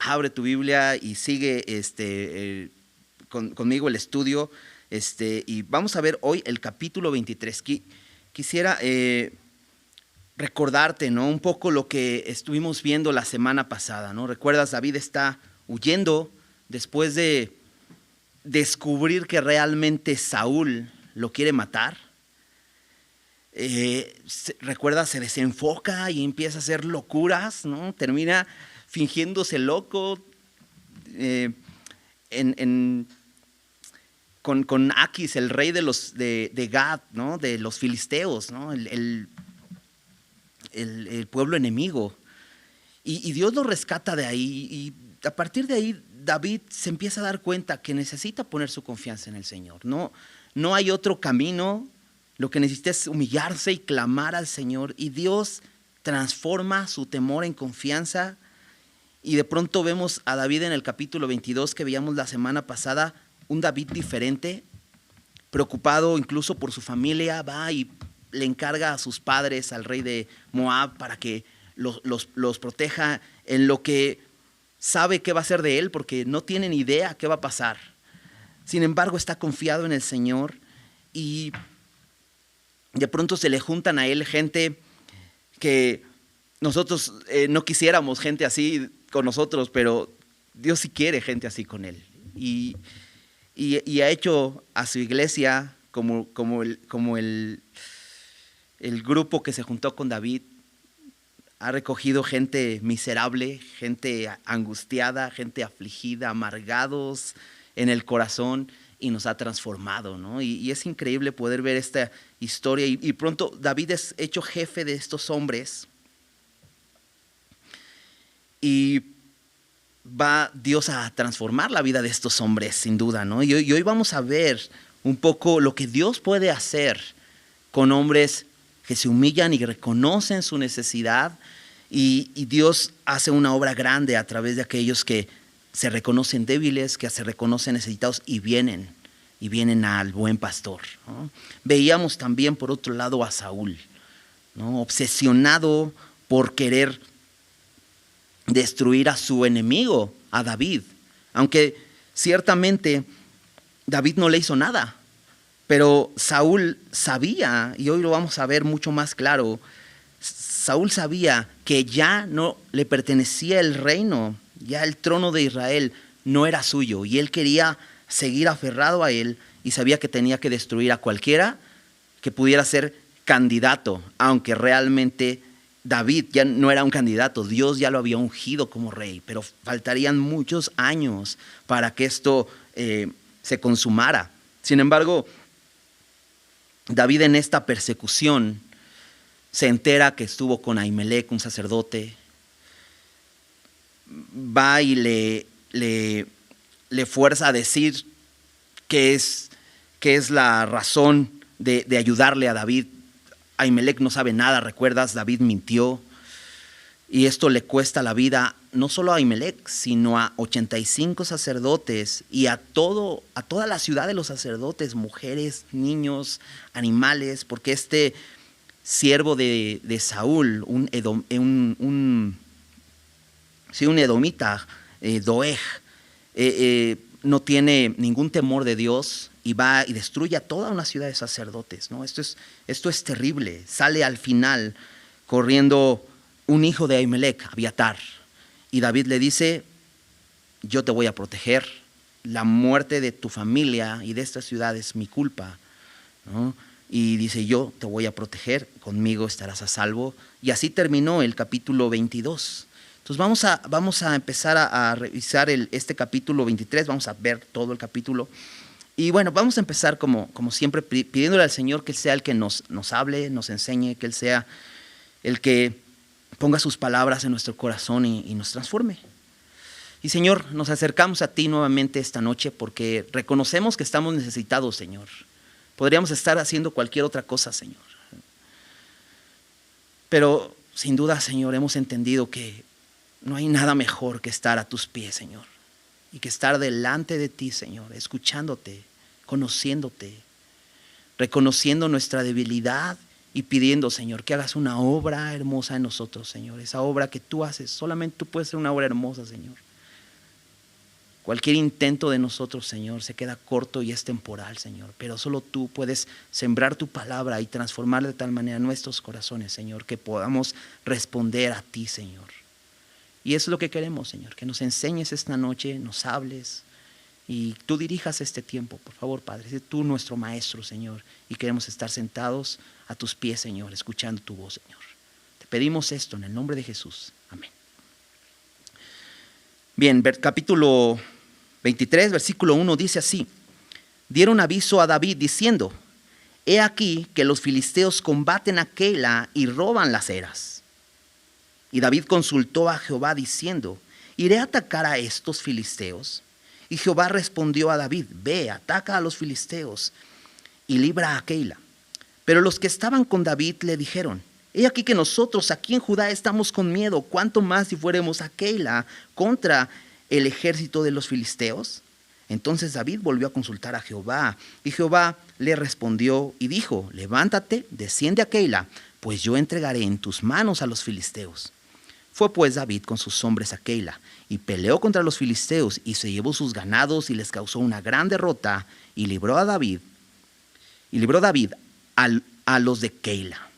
abre tu Biblia y sigue conmigo el estudio. Y vamos a ver hoy el capítulo 23. Quisiera recordarte, ¿no?, un poco lo que estuvimos viendo la semana pasada, ¿no? ¿Recuerdas? David está huyendo después de descubrir que realmente Saúl lo quiere matar. Recuerda, se desenfoca y empieza a hacer locuras, ¿no? Termina fingiéndose loco con Aquis, el rey de Gad, ¿no?, de los filisteos, ¿no?, el pueblo enemigo. Y Dios lo rescata de ahí, y a partir de ahí David se empieza a dar cuenta que necesita poner su confianza en el Señor. No hay otro camino. Lo que necesita es humillarse y clamar al Señor, y Dios transforma su temor en confianza. Y de pronto vemos a David en el capítulo 22 que veíamos la semana pasada, un David diferente, preocupado incluso por su familia. Va y le encarga a sus padres, al rey de Moab, para que los proteja en lo que sabe qué va a ser de él, porque no tiene ni idea qué va a pasar. Sin embargo, está confiado en el Señor, y de pronto se le juntan a él gente que nosotros no quisiéramos gente así con nosotros, pero Dios sí quiere gente así con él. Y ha hecho a su iglesia como el grupo que se juntó con David. Ha recogido gente miserable, gente angustiada, gente afligida, amargados en el corazón, y nos ha transformado, ¿no? Y es increíble poder ver esta historia. Y pronto David es hecho jefe de estos hombres, y va Dios a transformar la vida de estos hombres, sin duda, ¿no? Y hoy vamos a ver un poco lo que Dios puede hacer con hombres que se humillan y reconocen su necesidad, y Dios hace una obra grande a través de aquellos que se reconocen débiles, que se reconocen necesitados y vienen al buen pastor, ¿no? Veíamos también por otro lado a Saúl, ¿no?, obsesionado por querer destruir a su enemigo, a David, aunque ciertamente David no le hizo nada. Pero Saúl sabía, y hoy lo vamos a ver mucho más claro, Saúl sabía que ya no le pertenecía el reino, ya el trono de Israel no era suyo, y él quería seguir aferrado a él, y sabía que tenía que destruir a cualquiera que pudiera ser candidato, aunque realmente David ya no era un candidato. Dios ya lo había ungido como rey, pero faltarían muchos años para que esto se consumara. Sin embargo, David, en esta persecución, se entera que estuvo con Ahimelech, un sacerdote. Va y le fuerza a decir qué es la razón de ayudarle a David. Ahimelech no sabe nada, ¿recuerdas? David mintió, y esto le cuesta la vida no solo a Ahimelech, sino a 85 sacerdotes y a toda la ciudad de los sacerdotes, mujeres, niños, animales, porque este siervo de Saúl, un edomita, Doeg, no tiene ningún temor de Dios, y va y destruye a toda una ciudad de sacerdotes, ¿no? Esto es terrible. Sale al final corriendo un hijo de Ahimelech, Abiatar, y David le dice: yo te voy a proteger, la muerte de tu familia y de esta ciudad es mi culpa, ¿no? Y dice: yo te voy a proteger, conmigo estarás a salvo. Y así terminó el capítulo 22. Entonces vamos a empezar a revisar este capítulo 23, vamos a ver todo el capítulo. Y bueno, vamos a empezar como siempre pidiéndole al Señor que Él sea el que nos hable, nos enseñe, que Él sea el que ponga sus palabras en nuestro corazón y nos transforme. Y Señor, nos acercamos a ti nuevamente esta noche porque reconocemos que estamos necesitados, Señor. Podríamos estar haciendo cualquier otra cosa, Señor. Pero sin duda, Señor, hemos entendido que no hay nada mejor que estar a tus pies, Señor. Y que estar delante de ti, Señor, escuchándote, conociéndote, reconociendo nuestra debilidad y pidiendo, Señor, que hagas una obra hermosa en nosotros, Señor. Esa obra que tú haces, solamente tú puedes hacer una obra hermosa, Señor. Cualquier intento de nosotros, Señor, se queda corto y es temporal, Señor. Pero solo tú puedes sembrar tu palabra y transformar de tal manera nuestros corazones, Señor, que podamos responder a ti, Señor. Y eso es lo que queremos, Señor, que nos enseñes esta noche, nos hables y tú dirijas este tiempo, por favor, Padre. Sé tú nuestro maestro, Señor, y queremos estar sentados a tus pies, Señor, escuchando tu voz, Señor. Te pedimos esto en el nombre de Jesús. Amén. Bien, capítulo 23, versículo 1 dice así: dieron aviso a David diciendo: he aquí que los filisteos combaten a Keila y roban las eras. Y David consultó a Jehová diciendo: ¿iré a atacar a estos filisteos? Y Jehová respondió a David: ve, ataca a los filisteos y libra a Keila. Pero los que estaban con David le dijeron: he aquí que nosotros aquí en Judá estamos con miedo, ¿cuánto más si fuéramos a Keila contra el ejército de los filisteos? Entonces David volvió a consultar a Jehová, y Jehová le respondió y dijo: levántate, desciende a Keila, pues yo entregaré en tus manos a los filisteos. Fue pues David con sus hombres a Keila, y peleó contra los filisteos, y se llevó sus ganados, y les causó una gran derrota, y libró David a los de Keila.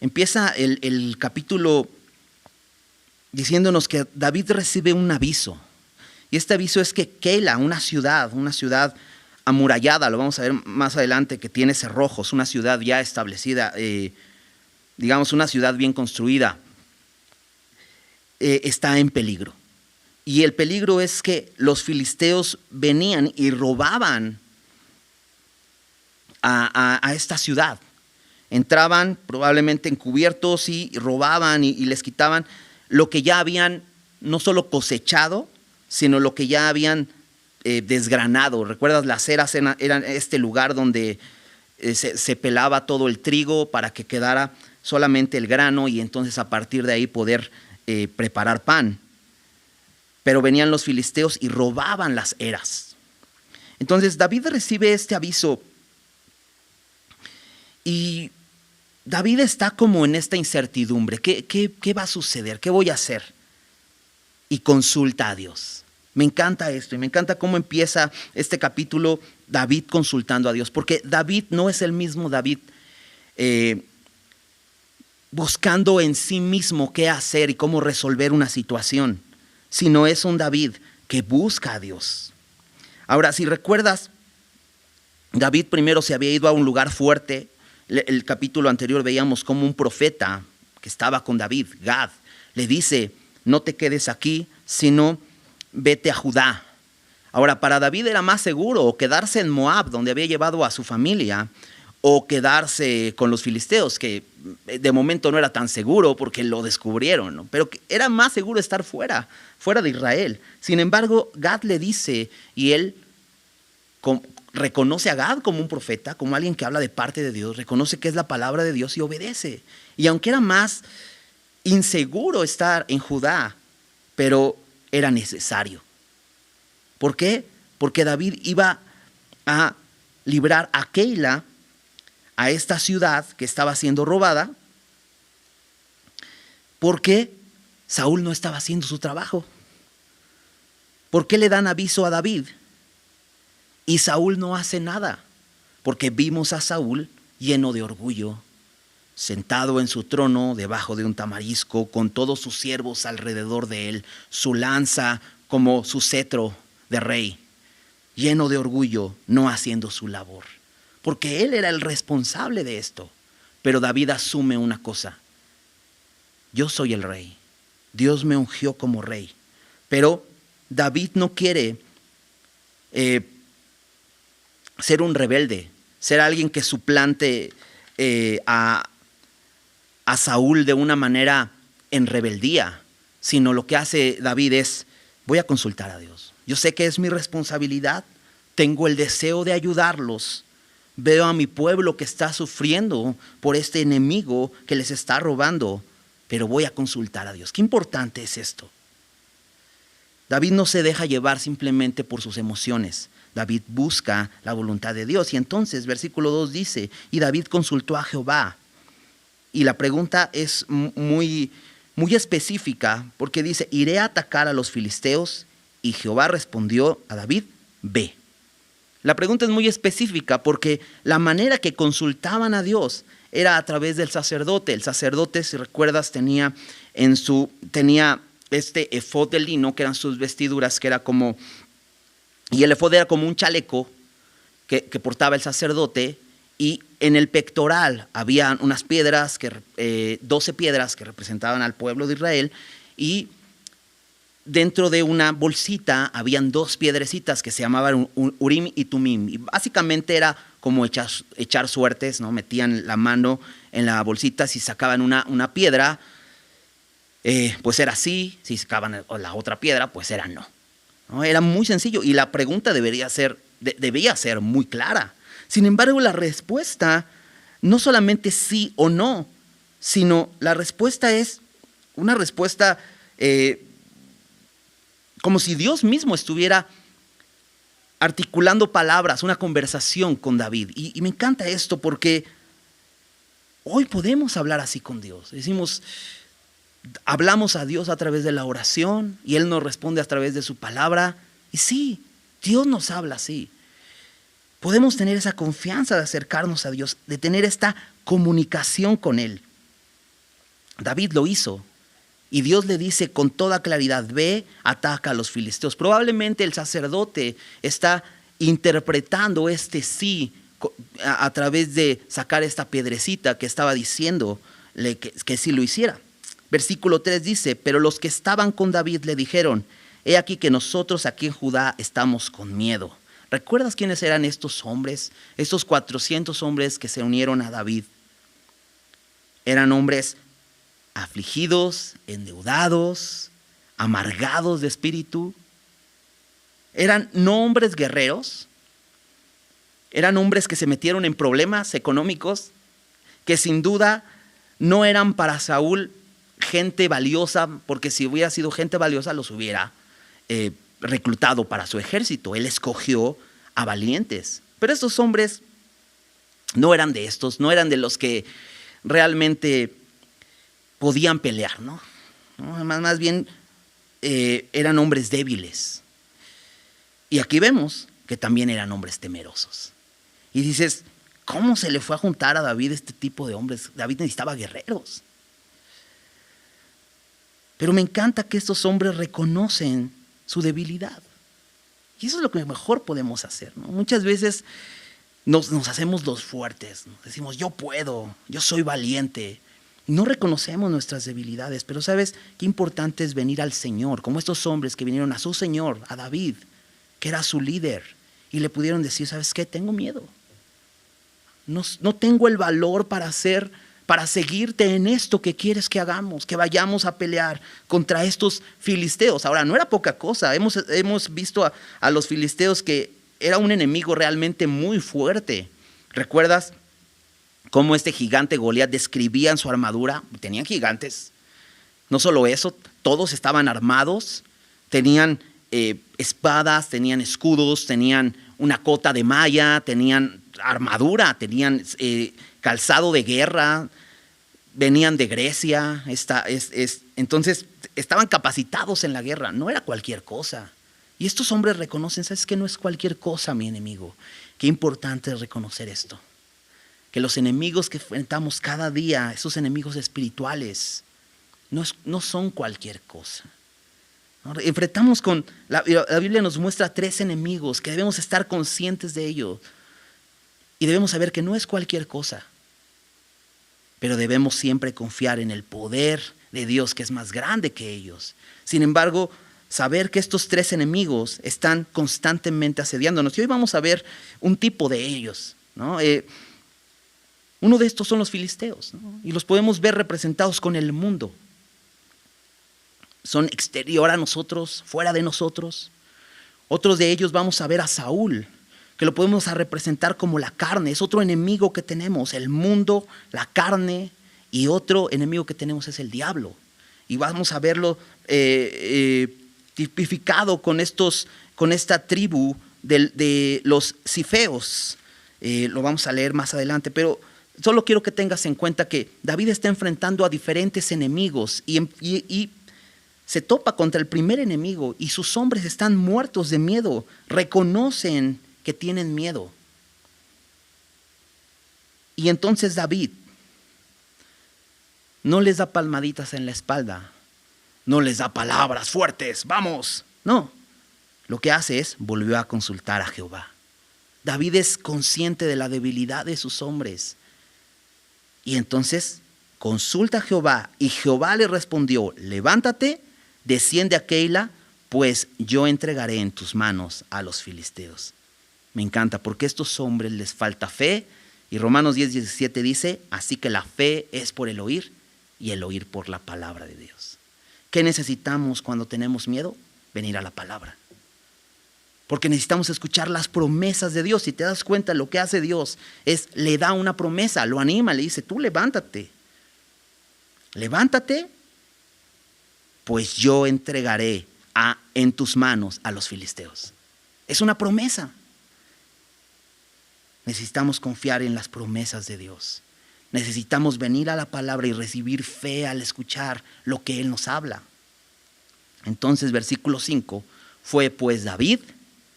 Empieza el capítulo diciéndonos que David recibe un aviso. Y este aviso es que Keila, una ciudad amurallada, lo vamos a ver más adelante, que tiene cerrojos, una ciudad ya establecida, digamos una ciudad bien construida, está en peligro. Y el peligro es que los filisteos venían y robaban a esta ciudad. Entraban probablemente encubiertos y robaban y les quitaban lo que ya habían no solo cosechado, sino lo que ya habían desgranado. ¿Recuerdas? Las eras eran este lugar donde se pelaba todo el trigo para que quedara solamente el grano y entonces a partir de ahí poder preparar pan. Pero venían los filisteos y robaban las eras. Entonces David recibe este aviso y David está como en esta incertidumbre. ¿Qué va a suceder? ¿Qué voy a hacer? Y consulta a Dios. Me encanta esto y me encanta cómo empieza este capítulo David consultando a Dios. Porque David no es el mismo David buscando en sí mismo qué hacer y cómo resolver una situación, sino es un David que busca a Dios. Ahora, si recuerdas, David primero se había ido a un lugar fuerte. El capítulo anterior veíamos como un profeta que estaba con David, Gad, le dice: no te quedes aquí, sino vete a Judá. Ahora, para David era más seguro o quedarse en Moab, donde había llevado a su familia, o quedarse con los filisteos, que de momento no era tan seguro porque lo descubrieron, ¿no? Pero era más seguro estar fuera de Israel. Sin embargo, Gad le dice, y él reconoce a Gad como un profeta, como alguien que habla de parte de Dios, reconoce que es la palabra de Dios y obedece. Y aunque era más inseguro estar en Judá, pero era necesario. ¿Por qué? Porque David iba a librar a Keila, a esta ciudad que estaba siendo robada, porque Saúl no estaba haciendo su trabajo. ¿Por qué le dan aviso a David? Y Saúl no hace nada, porque vimos a Saúl lleno de orgullo, sentado en su trono debajo de un tamarisco, con todos sus siervos alrededor de él, su lanza como su cetro de rey, lleno de orgullo, no haciendo su labor, porque él era el responsable de esto. Pero David asume una cosa: yo soy el rey, Dios me ungió como rey. Pero David no quiere ser un rebelde, ser alguien que suplante a Saúl de una manera en rebeldía, sino lo que hace David es: voy a consultar a Dios. Yo sé que es mi responsabilidad, tengo el deseo de ayudarlos, veo a mi pueblo que está sufriendo por este enemigo que les está robando, pero voy a consultar a Dios. Qué importante es esto. David no se deja llevar simplemente por sus emociones. David busca la voluntad de Dios. Y entonces, versículo 2 dice: y David consultó a Jehová. Y la pregunta es muy muy específica, porque dice, iré a atacar a los filisteos, y Jehová respondió a David, ve. La pregunta es muy específica porque la manera que consultaban a Dios era a través del sacerdote. El sacerdote, si recuerdas, tenía este efod de lino, que eran sus vestiduras, que era como, y el efod era como un chaleco que portaba el sacerdote, y en el pectoral había unas piedras, 12 piedras que representaban al pueblo de Israel, y dentro de una bolsita habían 2 piedrecitas que se llamaban Urim y Tumim. Y básicamente era como echar suertes, ¿no? Metían la mano en la bolsita, si sacaban una piedra, pues era sí, si sacaban la otra piedra, pues era no. ¿No? Era muy sencillo y la pregunta debía ser muy clara. Sin embargo, la respuesta no solamente sí o no, sino la respuesta es una respuesta como si Dios mismo estuviera articulando palabras, una conversación con David. Y me encanta esto porque hoy podemos hablar así con Dios. Hablamos a Dios a través de la oración y Él nos responde a través de su palabra. Y sí, Dios nos habla así. Podemos tener esa confianza de acercarnos a Dios, de tener esta comunicación con Él. David lo hizo. Y Dios le dice con toda claridad, ve, ataca a los filisteos. Probablemente el sacerdote está interpretando este sí a través de sacar esta piedrecita que estaba diciéndole que sí lo hiciera. Versículo 3 dice, pero los que estaban con David le dijeron, he aquí que nosotros aquí en Judá estamos con miedo. ¿Recuerdas quiénes eran estos hombres? Estos 400 hombres que se unieron a David. Eran hombres afligidos, endeudados, amargados de espíritu. Eran no hombres guerreros, eran hombres que se metieron en problemas económicos, que sin duda no eran para Saúl gente valiosa, porque si hubiera sido gente valiosa los hubiera reclutado para su ejército. Él escogió a valientes, pero estos hombres no eran de estos, no eran de los que realmente podían pelear, ¿no? Más bien eran hombres débiles. Y aquí vemos que también eran hombres temerosos. Y dices, ¿cómo se le fue a juntar a David este tipo de hombres? David necesitaba guerreros. Pero me encanta que estos hombres reconocen su debilidad. Y eso es lo que mejor podemos hacer, ¿no? Muchas veces nos hacemos los fuertes, ¿no? Decimos, yo puedo, yo soy valiente. No reconocemos nuestras debilidades, pero ¿sabes qué importante es venir al Señor? Como estos hombres que vinieron a su Señor, a David, que era su líder, y le pudieron decir, ¿sabes qué? Tengo miedo. No tengo el valor para seguirte en esto que quieres que hagamos, que vayamos a pelear contra estos filisteos. Ahora, no era poca cosa. Hemos visto a los filisteos que era un enemigo realmente muy fuerte. ¿Recuerdas cómo este gigante Goliat describían su armadura? Tenían gigantes. No solo eso, todos estaban armados, tenían espadas, tenían escudos, tenían una cota de malla, tenían armadura, tenían calzado de guerra, venían de Grecia. Entonces estaban capacitados en la guerra, no era cualquier cosa. Y estos hombres reconocen, ¿sabes qué? No es cualquier cosa, mi enemigo. Qué importante es reconocer esto. Que los enemigos que enfrentamos cada día, esos enemigos espirituales, no son cualquier cosa. ¿No? Enfrentamos con, la Biblia nos muestra 3 enemigos que debemos estar conscientes de ello. Y debemos saber que no es cualquier cosa. Pero debemos siempre confiar en el poder de Dios que es más grande que ellos. Sin embargo, saber que estos 3 enemigos están constantemente asediándonos. Y hoy vamos a ver un tipo de ellos, ¿no? Uno de estos son los filisteos, ¿no? Y los podemos ver representados con el mundo. Son exterior a nosotros, fuera de nosotros. Otros de ellos vamos a ver a Saúl, que lo podemos representar como la carne. Es otro enemigo que tenemos, el mundo, la carne, y otro enemigo que tenemos es el diablo. Y vamos a verlo tipificado con esta tribu de los cifeos. Lo vamos a leer más adelante, pero solo quiero que tengas en cuenta que David está enfrentando a diferentes enemigos y se topa contra el primer enemigo y sus hombres están muertos de miedo, reconocen que tienen miedo. Y entonces David no les da palmaditas en la espalda, no les da palabras fuertes, vamos, no. Lo que hace es volvió a consultar a Jehová. David es consciente de la debilidad de sus hombres. Y entonces consulta a Jehová y Jehová le respondió, levántate, desciende a Keila, pues yo entregaré en tus manos a los filisteos. Me encanta porque a estos hombres les falta fe y Romanos 10:17 dice, así que la fe es por el oír y el oír por la palabra de Dios. ¿Qué necesitamos cuando tenemos miedo? Venir a la palabra. Porque necesitamos escuchar las promesas de Dios. Si te das cuenta, lo que hace Dios es, le da una promesa, lo anima, le dice, tú levántate. Levántate, pues yo entregaré en tus manos a los filisteos. Es una promesa. Necesitamos confiar en las promesas de Dios. Necesitamos venir a la palabra y recibir fe al escuchar lo que Él nos habla. Entonces, versículo 5, fue pues David,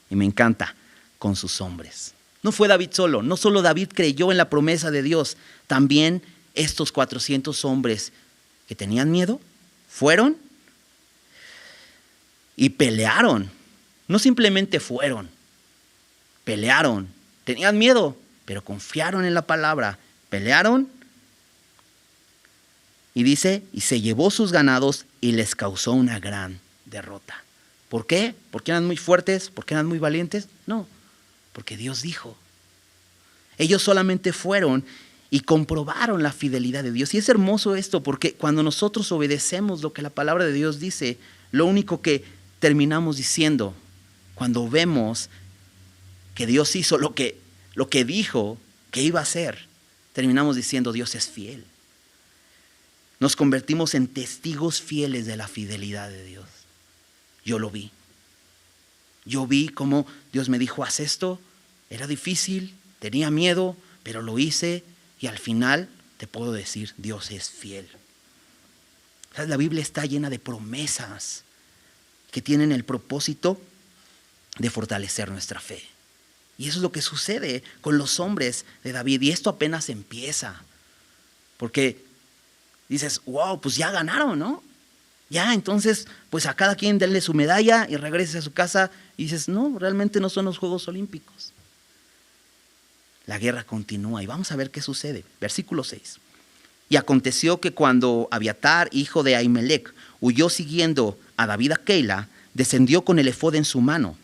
y me encanta, con sus hombres. No fue David solo, no solo David creyó en la promesa de Dios, también estos 400 hombres que tenían miedo, fueron y pelearon. No simplemente fueron, pelearon. Tenían miedo, pero confiaron en la palabra. Pelearon y dice, y se llevó sus ganados y les causó una gran derrota. ¿Por qué? ¿Porque eran muy fuertes? ¿Porque eran muy valientes? No, porque Dios dijo. Ellos solamente fueron y comprobaron la fidelidad de Dios. Y es hermoso esto porque cuando nosotros obedecemos lo que la palabra de Dios dice, lo único que terminamos diciendo, cuando vemos que Dios hizo lo que dijo que iba a hacer, terminamos diciendo Dios es fiel. Nos convertimos en testigos fieles de la fidelidad de Dios. Yo lo vi. Yo vi cómo Dios me dijo, haz esto. Era difícil, tenía miedo, pero lo hice y al final te puedo decir, Dios es fiel. ¿Sabes? La Biblia está llena de promesas que tienen el propósito de fortalecer nuestra fe. Y eso es lo que sucede con los hombres de David. Y esto apenas empieza. Porque dices, wow, pues ya ganaron, ¿no? Ya, entonces, pues a cada quien denle su medalla y regrese a su casa. Y dices, no, realmente no son los Juegos Olímpicos. La guerra continúa y vamos a ver qué sucede. Versículo 6. Y aconteció que cuando Abiatar, hijo de Ahimelech, huyó siguiendo a David a Keila, descendió con el efod en su mano.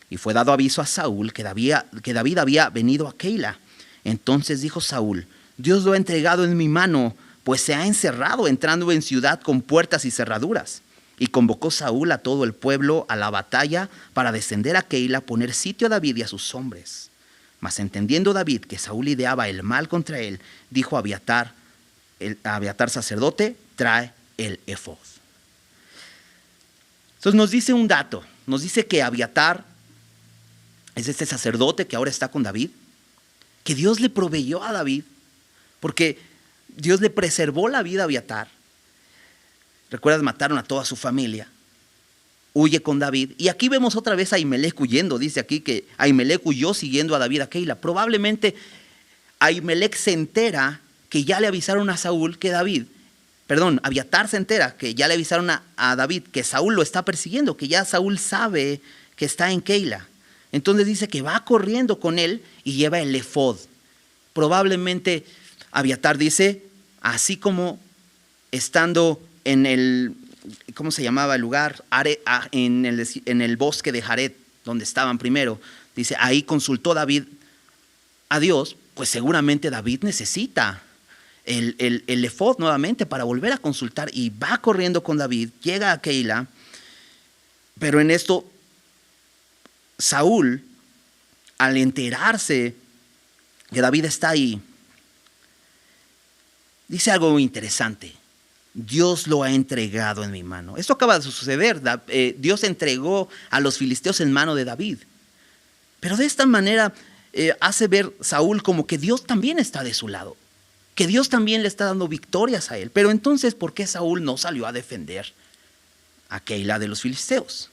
Y fue dado aviso a Saúl que David había venido a Keila. Entonces dijo Saúl, Dios lo ha entregado en mi mano, pues se ha encerrado entrando en ciudad con puertas y cerraduras. Y convocó Saúl a todo el pueblo a la batalla para descender a Keila, poner sitio a David y a sus hombres. Mas entendiendo David que Saúl ideaba el mal contra él, dijo a Abiatar sacerdote, trae el efod. Entonces nos dice un dato, nos dice que Abiatar es este sacerdote que ahora está con David, que Dios le proveyó a David, porque Dios le preservó la vida a Abiatar. Recuerdas, mataron a toda su familia. Huye con David. Y aquí vemos otra vez a Ahimelech huyendo. Dice aquí que Ahimelech huyó siguiendo a David a Keila. Probablemente Ahimelech se entera que ya le avisaron a Saúl que Abiatar se entera que ya le avisaron a David que Saúl lo está persiguiendo, que ya Saúl sabe que está en Keila. Entonces dice que va corriendo con él y lleva el efod. Probablemente Abiatar dice, así como estando en el, ¿cómo se llamaba el lugar? En el bosque de Jared, donde estaban primero. Dice, ahí consultó David a Dios, pues seguramente David necesita el efod nuevamente para volver a consultar. Y va corriendo con David, llega a Keila, pero en esto Saúl, al enterarse que David está ahí, dice algo muy interesante. Dios lo ha entregado en mi mano. Esto acaba de suceder. Dios entregó a los filisteos en mano de David. Pero de esta manera hace ver Saúl como que Dios también está de su lado. que Dios también le está dando victorias a él. Pero entonces, ¿por qué Saúl no salió a defender a Keila de los filisteos?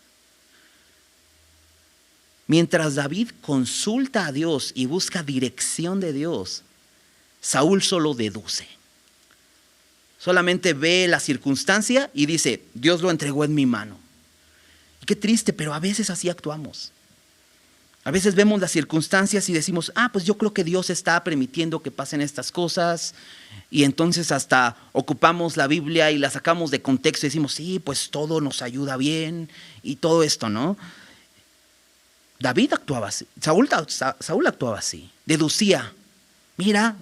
Mientras David consulta a Dios y busca dirección de Dios, Saúl solo deduce. Solamente ve la circunstancia y dice, Dios lo entregó en mi mano. Y qué triste, pero a veces así actuamos. A veces vemos las circunstancias y decimos, pues yo creo que Dios está permitiendo que pasen estas cosas. Y entonces hasta ocupamos la Biblia y la sacamos de contexto y decimos, sí, pues todo nos ayuda bien y todo esto, ¿no? David actuaba así, Saúl actuaba así, deducía, mira,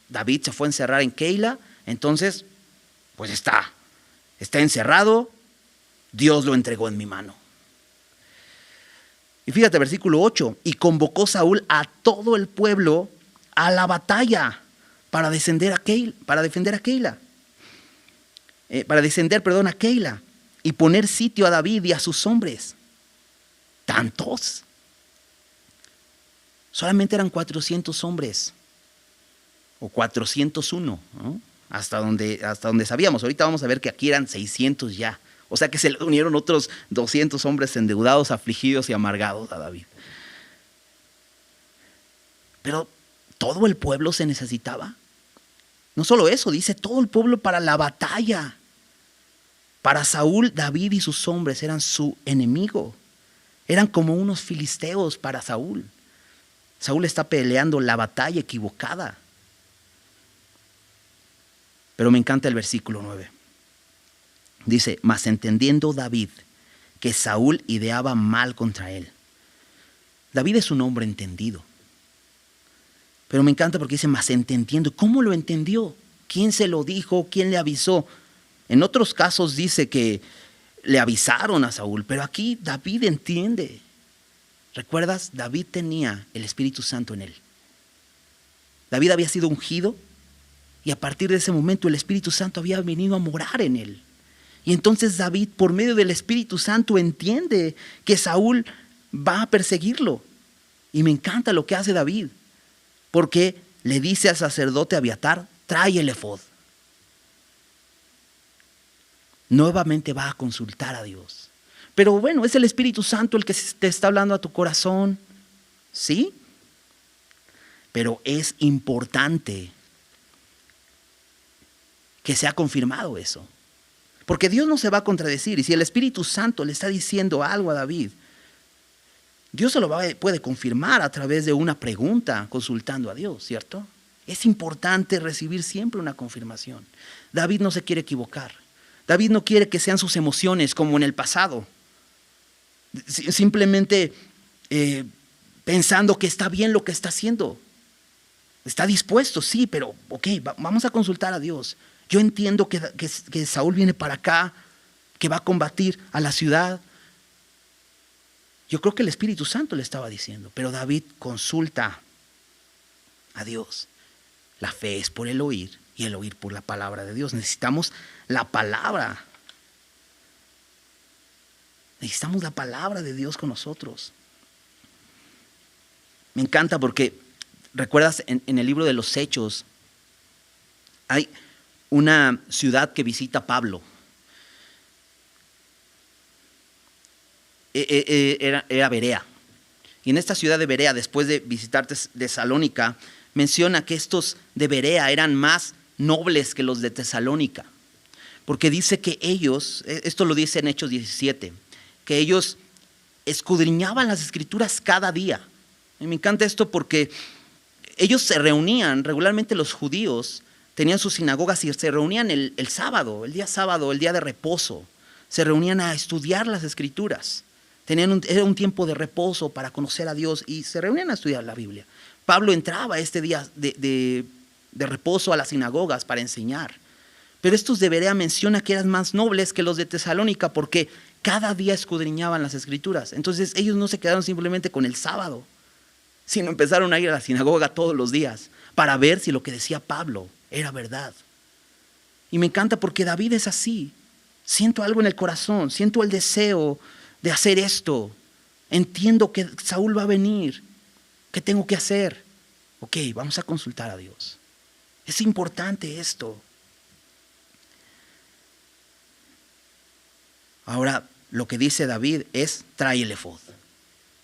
David se fue a encerrar en Keila, entonces, pues está encerrado, Dios lo entregó en mi mano. Y fíjate, versículo 8, y convocó Saúl a todo el pueblo a la batalla para defender a Keila, y poner sitio a David y a sus hombres. ¿Tantos? Solamente eran 400 hombres, o 401, ¿no? Hasta donde sabíamos. Ahorita vamos a ver que aquí eran 600 ya. O sea que se le unieron otros 200 hombres endeudados, afligidos y amargados a David. Pero todo el pueblo se necesitaba. No solo eso, dice todo el pueblo para la batalla. Para Saúl, David y sus hombres eran su enemigo. Eran como unos filisteos para Saúl. Saúl está peleando la batalla equivocada. Pero me encanta el versículo 9. Dice, mas entendiendo David que Saúl ideaba mal contra él. David es un hombre entendido. Pero me encanta porque dice, mas entendiendo. ¿Cómo lo entendió? ¿Quién se lo dijo? ¿Quién le avisó? En otros casos dice que le avisaron a Saúl, pero aquí David entiende. ¿Recuerdas? David tenía el Espíritu Santo en él. David había sido ungido y a partir de ese momento el Espíritu Santo había venido a morar en él. Y entonces David, por medio del Espíritu Santo, entiende que Saúl va a perseguirlo. Y me encanta lo que hace David, porque le dice al sacerdote Abiatar, trae el efod. Nuevamente va a consultar a Dios. Pero bueno, es el Espíritu Santo el que te está hablando a tu corazón, ¿sí? Pero es importante que sea confirmado eso. Porque Dios no se va a contradecir. Y si el Espíritu Santo le está diciendo algo a David, Dios se lo puede confirmar a través de una pregunta, consultando a Dios, ¿cierto? Es importante recibir siempre una confirmación. David no se quiere equivocar. David no quiere que sean sus emociones como en el pasado. Simplemente pensando que está bien lo que está haciendo. Está dispuesto, sí, pero vamos a consultar a Dios. Yo entiendo que Saúl viene para acá, que va a combatir a la ciudad. Yo creo que el Espíritu Santo le estaba diciendo, pero David consulta a Dios. La fe es por el oír y el oír por la palabra de Dios. Necesitamos la palabra. Necesitamos la palabra de Dios con nosotros. Me encanta porque, ¿recuerdas en el libro de los Hechos? Hay una ciudad que visita Pablo. Era Berea. Y en esta ciudad de Berea, después de visitar Tesalónica, menciona que estos de Berea eran más nobles que los de Tesalónica. Porque dice que ellos, esto lo dice en Hechos 17, que ellos escudriñaban las escrituras cada día. Y me encanta esto porque ellos se reunían, regularmente los judíos tenían sus sinagogas y se reunían el sábado, el día de reposo. Se reunían a estudiar las escrituras. Era un tiempo de reposo para conocer a Dios y se reunían a estudiar la Biblia. Pablo entraba este día de reposo a las sinagogas para enseñar. Pero estos de Berea menciona que eran más nobles que los de Tesalónica porque cada día escudriñaban las escrituras. Entonces ellos no se quedaron simplemente con el sábado, sino empezaron a ir a la sinagoga todos los días para ver si lo que decía Pablo era verdad. Y me encanta porque David es así. Siento algo en el corazón, siento el deseo de hacer esto. Entiendo que Saúl va a venir. ¿Qué tengo que hacer? Vamos a consultar a Dios. Es importante esto. Ahora, lo que dice David es, trae el efod.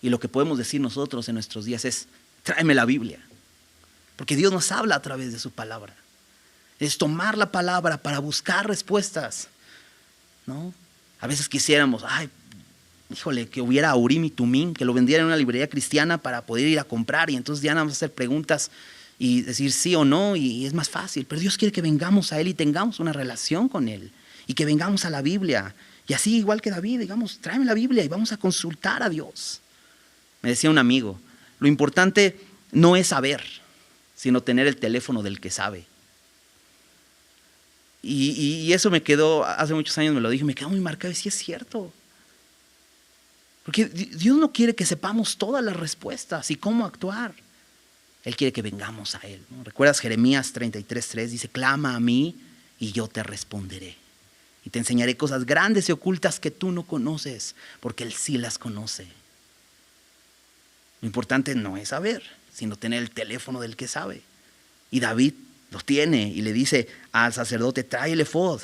Y lo que podemos decir nosotros en nuestros días es, tráeme la Biblia. Porque Dios nos habla a través de su palabra. Es tomar la palabra para buscar respuestas, ¿no? A veces quisiéramos, híjole, que hubiera Urim y Tumim, que lo vendieran en una librería cristiana para poder ir a comprar y entonces ya nada más hacer preguntas y decir sí o no y es más fácil. Pero Dios quiere que vengamos a Él y tengamos una relación con Él y que vengamos a la Biblia. Y así, igual que David, digamos, tráeme la Biblia y vamos a consultar a Dios. Me decía un amigo, lo importante no es saber, sino tener el teléfono del que sabe. Y eso me quedó, hace muchos años me lo dije, me quedó muy marcado y sí es cierto. Porque Dios no quiere que sepamos todas las respuestas y cómo actuar. Él quiere que vengamos a Él, ¿no? ¿Recuerdas Jeremías 33:3? Dice, clama a mí y yo te responderé. Y te enseñaré cosas grandes y ocultas que tú no conoces, porque Él sí las conoce. Lo importante no es saber, sino tener el teléfono del que sabe. Y David lo tiene y le dice al sacerdote, trae el efod.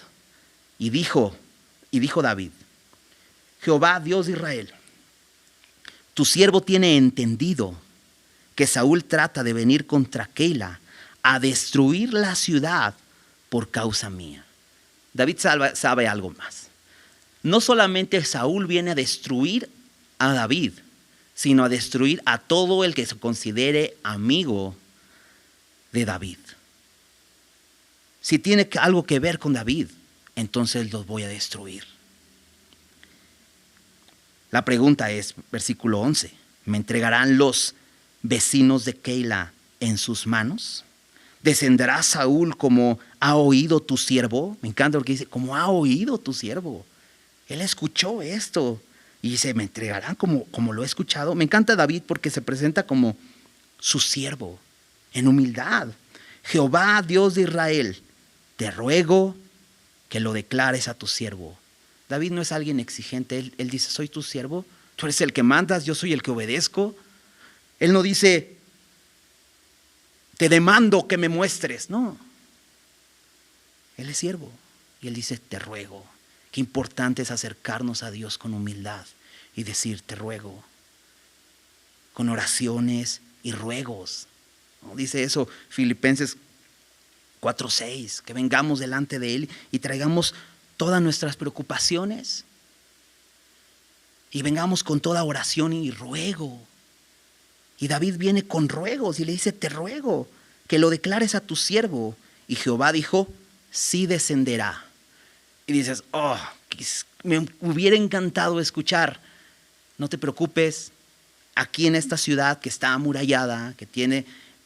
Y dijo David, Jehová, Dios de Israel, tu siervo tiene entendido que Saúl trata de venir contra Keila a destruir la ciudad por causa mía. David sabe algo más. No solamente Saúl viene a destruir a David, sino a destruir a todo el que se considere amigo de David. Si tiene algo que ver con David, entonces los voy a destruir. La pregunta es, versículo 11, ¿me entregarán los vecinos de Keila en sus manos? ¿Descenderá Saúl como ha oído tu siervo? Me encanta lo que dice, como ha oído tu siervo. Él escuchó esto y dice, ¿me entregarán como lo he escuchado? Me encanta David porque se presenta como su siervo, en humildad. Jehová, Dios de Israel, te ruego que lo declares a tu siervo. David no es alguien exigente, él dice, soy tu siervo, tú eres el que mandas, yo soy el que obedezco. Él no dice, te demando que me muestres, no. Él es siervo y él dice, te ruego. Qué importante es acercarnos a Dios con humildad y decir, te ruego, con oraciones y ruegos. ¿No? Dice eso Filipenses 4:6, que vengamos delante de Él y traigamos todas nuestras preocupaciones y vengamos con toda oración y ruego. Y David viene con ruegos y le dice, te ruego que lo declares a tu siervo. Y Jehová dijo, sí descenderá. Y dices, me hubiera encantado escuchar, no te preocupes, aquí en esta ciudad que está amurallada, que tiene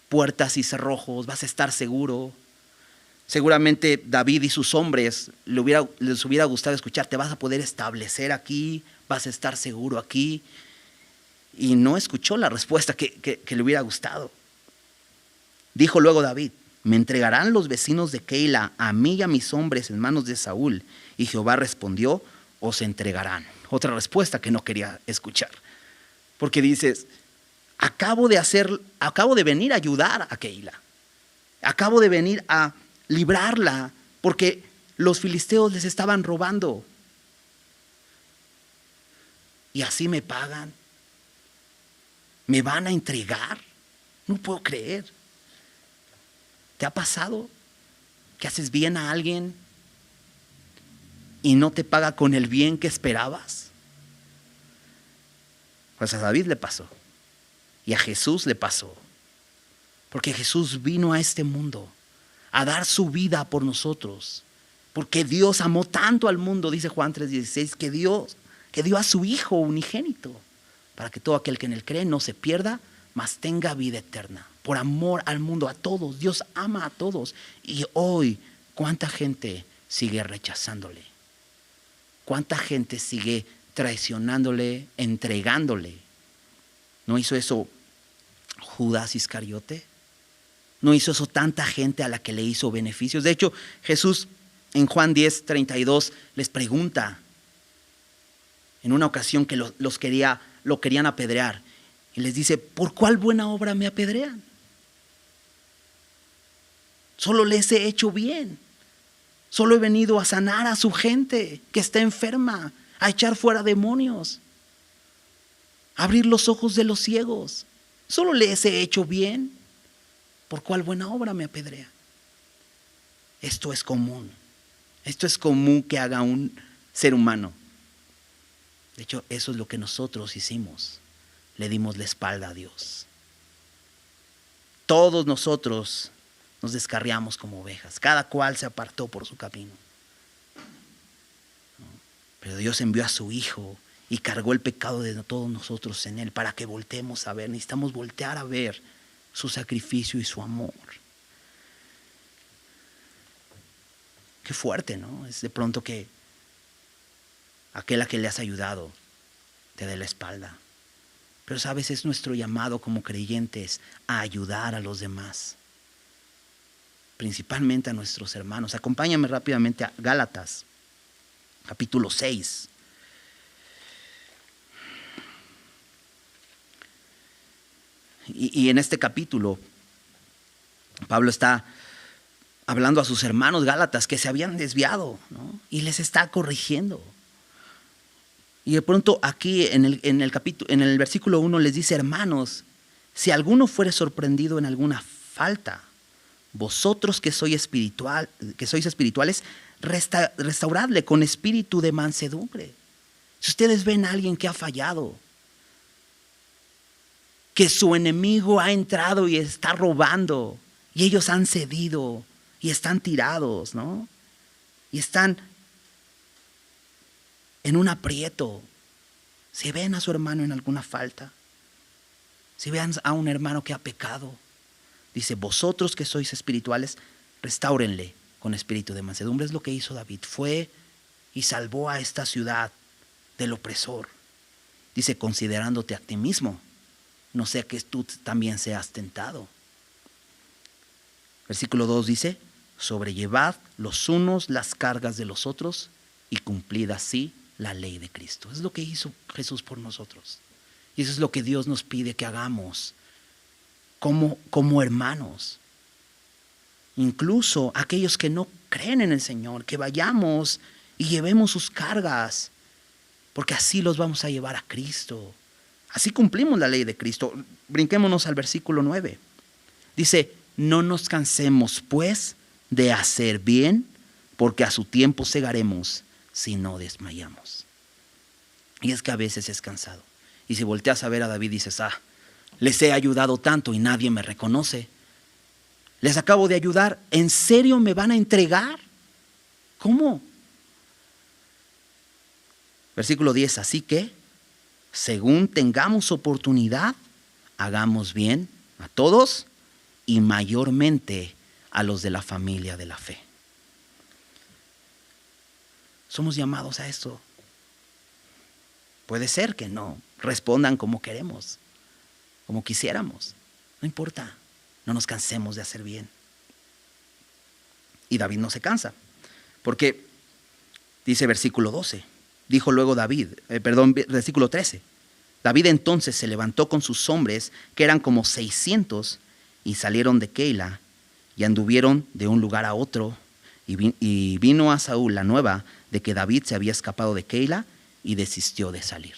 puertas y cerrojos, vas a estar seguro. Seguramente David y sus hombres les hubiera gustado escuchar, te vas a poder establecer aquí, vas a estar seguro aquí. Y no escuchó la respuesta que le hubiera gustado. Dijo luego David, me entregarán los vecinos de Keila a mí y a mis hombres en manos de Saúl. Y Jehová respondió, os entregarán. Otra respuesta que no quería escuchar. Porque dices, acabo de venir a ayudar a Keila. Acabo de venir a librarla porque los filisteos les estaban robando. Y así me pagan. ¿Me van a entregar? No puedo creer. ¿Te ha pasado que haces bien a alguien y no te paga con el bien que esperabas? Pues a David le pasó y a Jesús le pasó. Porque Jesús vino a este mundo a dar su vida por nosotros. Porque Dios amó tanto al mundo, dice Juan 3:16, que dio a su Hijo unigénito, para que todo aquel que en él cree no se pierda, mas tenga vida eterna. Por amor al mundo, a todos. Dios ama a todos. Y hoy, ¿cuánta gente sigue rechazándole? ¿Cuánta gente sigue traicionándole, entregándole? ¿No hizo eso Judas Iscariote? ¿No hizo eso tanta gente a la que le hizo beneficios? De hecho, Jesús en Juan 10:32 les pregunta, en una ocasión que lo querían apedrear, y les dice, ¿por cuál buena obra me apedrean? Solo les he hecho bien. Solo he venido a sanar a su gente que está enferma, a echar fuera demonios, a abrir los ojos de los ciegos. Solo les he hecho bien. ¿Por cuál buena obra me apedrea? Esto es común. Esto es común que haga un ser humano. De hecho, eso es lo que nosotros hicimos. Le dimos la espalda a Dios. Todos nosotros nos descarriamos como ovejas. Cada cual se apartó por su camino. Pero Dios envió a su Hijo y cargó el pecado de todos nosotros en Él para que volteemos a ver. Necesitamos voltear a ver su sacrificio y su amor. Qué fuerte, ¿no? Es de pronto que aquel a que le has ayudado te dé la espalda. Pero sabes, es nuestro llamado como creyentes a ayudar a los demás, principalmente a nuestros hermanos. Acompáñame rápidamente a Gálatas, capítulo 6. Y en este capítulo, Pablo está hablando a sus hermanos gálatas que se habían desviado, ¿no? Y les está corrigiendo. Y de pronto aquí en el versículo 1 les dice: hermanos, si alguno fuere sorprendido en alguna falta, vosotros que sois espirituales, restauradle con espíritu de mansedumbre. Si ustedes ven a alguien que ha fallado, que su enemigo ha entrado y está robando, y ellos han cedido y están tirados, ¿no? Y están en un aprieto. Si ven a su hermano en alguna falta, si ven a un hermano que ha pecado, dice: vosotros que sois espirituales, restáurenle con espíritu de mansedumbre. Es lo que hizo David. Fue y salvó a esta ciudad del opresor. Dice: considerándote a ti mismo, no sea que tú también seas tentado. Versículo 2 dice: sobrellevad los unos las cargas de los otros y cumplid así la ley de Cristo. Es lo que hizo Jesús por nosotros. Y eso es lo que Dios nos pide que hagamos como hermanos. Incluso aquellos que no creen en el Señor, que vayamos y llevemos sus cargas, porque así los vamos a llevar a Cristo. Así cumplimos la ley de Cristo. Brinquémonos al versículo 9. Dice: no nos cansemos pues de hacer bien, porque a su tiempo segaremos si no desmayamos. Y es que a veces es cansado. Y si volteas a ver a David, dices: les he ayudado tanto y nadie me reconoce. Les acabo de ayudar. ¿En serio me van a entregar? ¿Cómo? Versículo 10. Así que, según tengamos oportunidad, hagamos bien a todos y mayormente a los de la familia de la fe. Somos llamados a esto. Puede ser que no respondan como queremos, como quisiéramos. No importa, no nos cansemos de hacer bien. Y David no se cansa, porque dice versículo 12, dijo luego versículo 13. David entonces se levantó con sus hombres, que eran como 600, y salieron de Keila, y anduvieron de un lugar a otro, y vino a Saúl la nueva de que David se había escapado de Keila, y desistió de salir.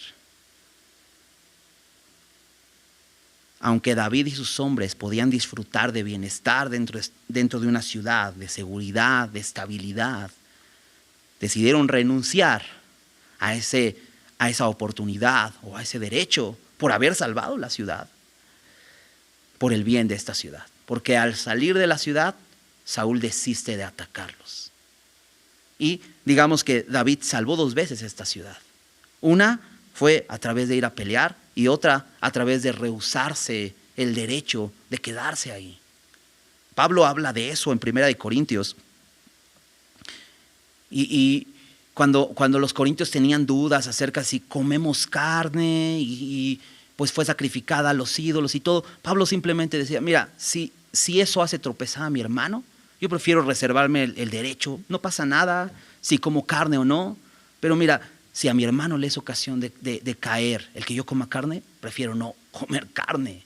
Aunque David y sus hombres podían disfrutar de bienestar dentro de una ciudad, de seguridad, de estabilidad, decidieron renunciar a esa oportunidad o a ese derecho por haber salvado la ciudad, por el bien de esta ciudad. Porque al salir de la ciudad, Saúl desiste de atacarlos. Y digamos que David salvó 2 veces esta ciudad. Una fue a través de ir a pelear y otra a través de rehusarse el derecho de quedarse ahí. Pablo habla de eso en 1 Corintios. Y cuando los corintios tenían dudas acerca si comemos carne y pues fue sacrificada a los ídolos y todo, Pablo simplemente decía: mira, si eso hace tropezar a mi hermano, yo prefiero reservarme el derecho. No pasa nada si como carne o no, pero mira, si a mi hermano le es ocasión de caer el que yo coma carne, prefiero no comer carne.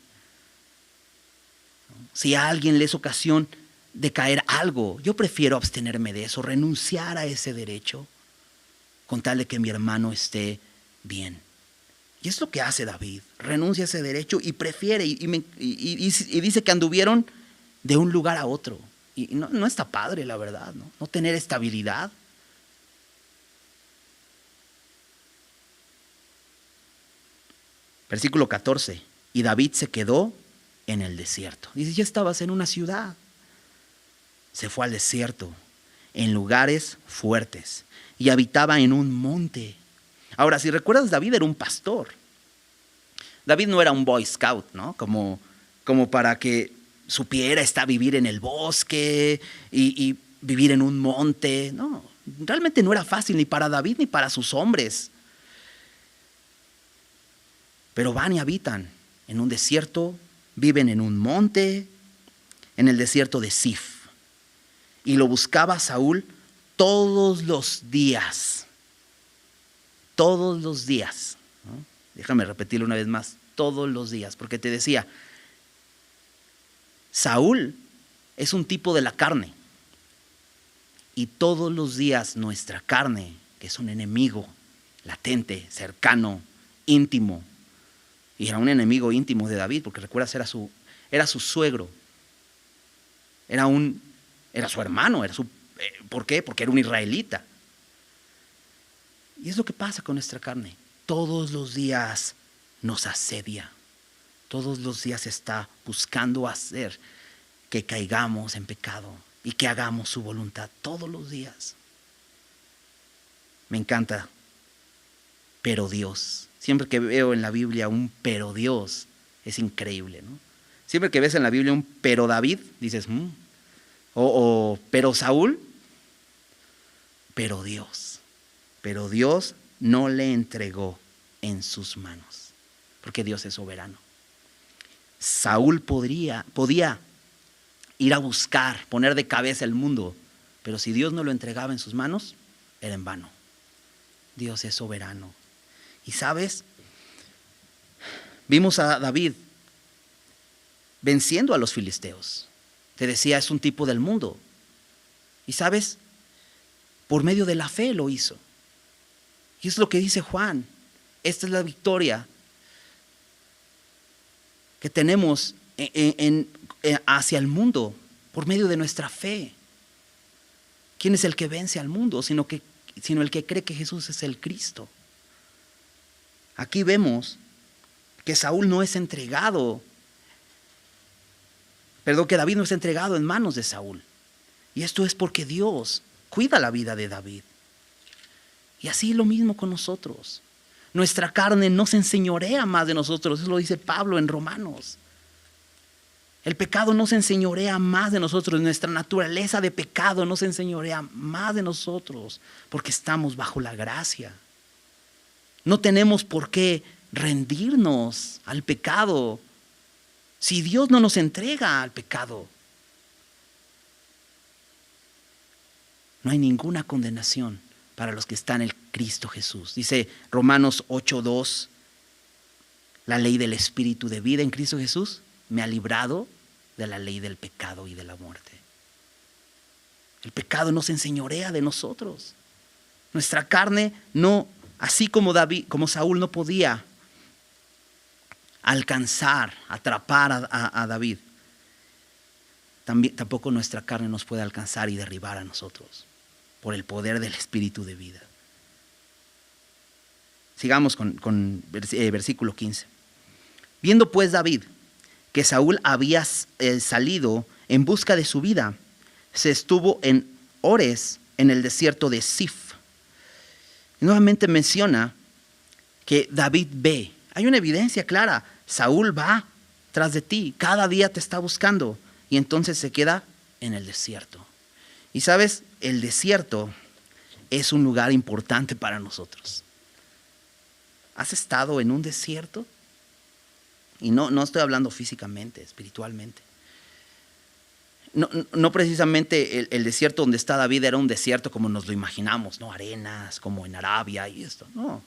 Si a alguien le es ocasión de caer algo, yo prefiero abstenerme de eso, renunciar a ese derecho, con tal de que mi hermano esté bien. Y es lo que hace David, renuncia a ese derecho y prefiere, y dice que anduvieron de un lugar a otro. Y no está padre, la verdad, no tener estabilidad. Versículo 14, y David se quedó en el desierto. Dice, ya estabas en una ciudad. Se fue al desierto, en lugares fuertes, y habitaba en un monte. Ahora, si recuerdas, David era un pastor. David no era un boy scout, ¿no? Como para que supiera vivir en el bosque y vivir en un monte. No, realmente no era fácil ni para David ni para sus hombres. Pero van y habitan en un desierto, viven en un monte, en el desierto de Sif. Y lo buscaba Saúl todos los días. Todos los días, ¿no? Déjame repetirlo una vez más, todos los días, porque te decía, Saúl es un tipo de la carne. Y todos los días nuestra carne, que es un enemigo latente, cercano, íntimo, y era un enemigo íntimo de David, porque recuerdas, era su suegro, era su hermano, ¿por qué? Porque era un israelita. Y es lo que pasa con nuestra carne. Todos los días nos asedia. Todos los días está buscando hacer que caigamos en pecado y que hagamos su voluntad. Todos los días. Me encanta. Pero Dios. Siempre que veo en la Biblia un pero Dios, es increíble, ¿no? Siempre que ves en la Biblia un pero David, dices, o pero Saúl, pero Dios. Pero Dios no le entregó en sus manos, porque Dios es soberano. Saúl podía ir a buscar, poner de cabeza el mundo, pero si Dios no lo entregaba en sus manos, era en vano. Dios es soberano. Y sabes, vimos a David venciendo a los filisteos. Te decía, es un tipo del mundo. Y sabes, por medio de la fe lo hizo. Y es lo que dice Juan. Esta es la victoria que tenemos hacia el mundo por medio de nuestra fe. ¿Quién es el que vence al mundo? Sino el que cree que Jesús es el Cristo. Aquí vemos que Saúl no es entregado, que David no es entregado en manos de Saúl. Y esto es porque Dios cuida la vida de David. Y así lo mismo con nosotros. Nuestra carne no se enseñorea más de nosotros. Eso lo dice Pablo en Romanos. El pecado no se enseñorea más de nosotros. Nuestra naturaleza de pecado no se enseñorea más de nosotros, porque estamos bajo la gracia. No tenemos por qué rendirnos al pecado si Dios no nos entrega al pecado. No hay ninguna condenación para los que están en Cristo Jesús. Dice Romanos 8:2, la ley del Espíritu de vida en Cristo Jesús me ha librado de la ley del pecado y de la muerte. El pecado no se enseñorea de nosotros. Nuestra carne no, así como Saúl no podía alcanzar, atrapar a David, tampoco nuestra carne nos puede alcanzar y derribar a nosotros por el poder del Espíritu de vida. Sigamos con versículo 15. Viendo pues David que Saúl había salido en busca de su vida, se estuvo en Ores, en el desierto de Sif. Y nuevamente menciona que David ve. Hay una evidencia clara. Saúl va tras de ti, cada día te está buscando, y entonces se queda en el desierto. Y sabes, el desierto es un lugar importante para nosotros. ¿Has estado en un desierto? Y no estoy hablando físicamente, espiritualmente. No precisamente el desierto donde está David era un desierto como nos lo imaginamos, ¿no? Arenas, como en Arabia y esto. No,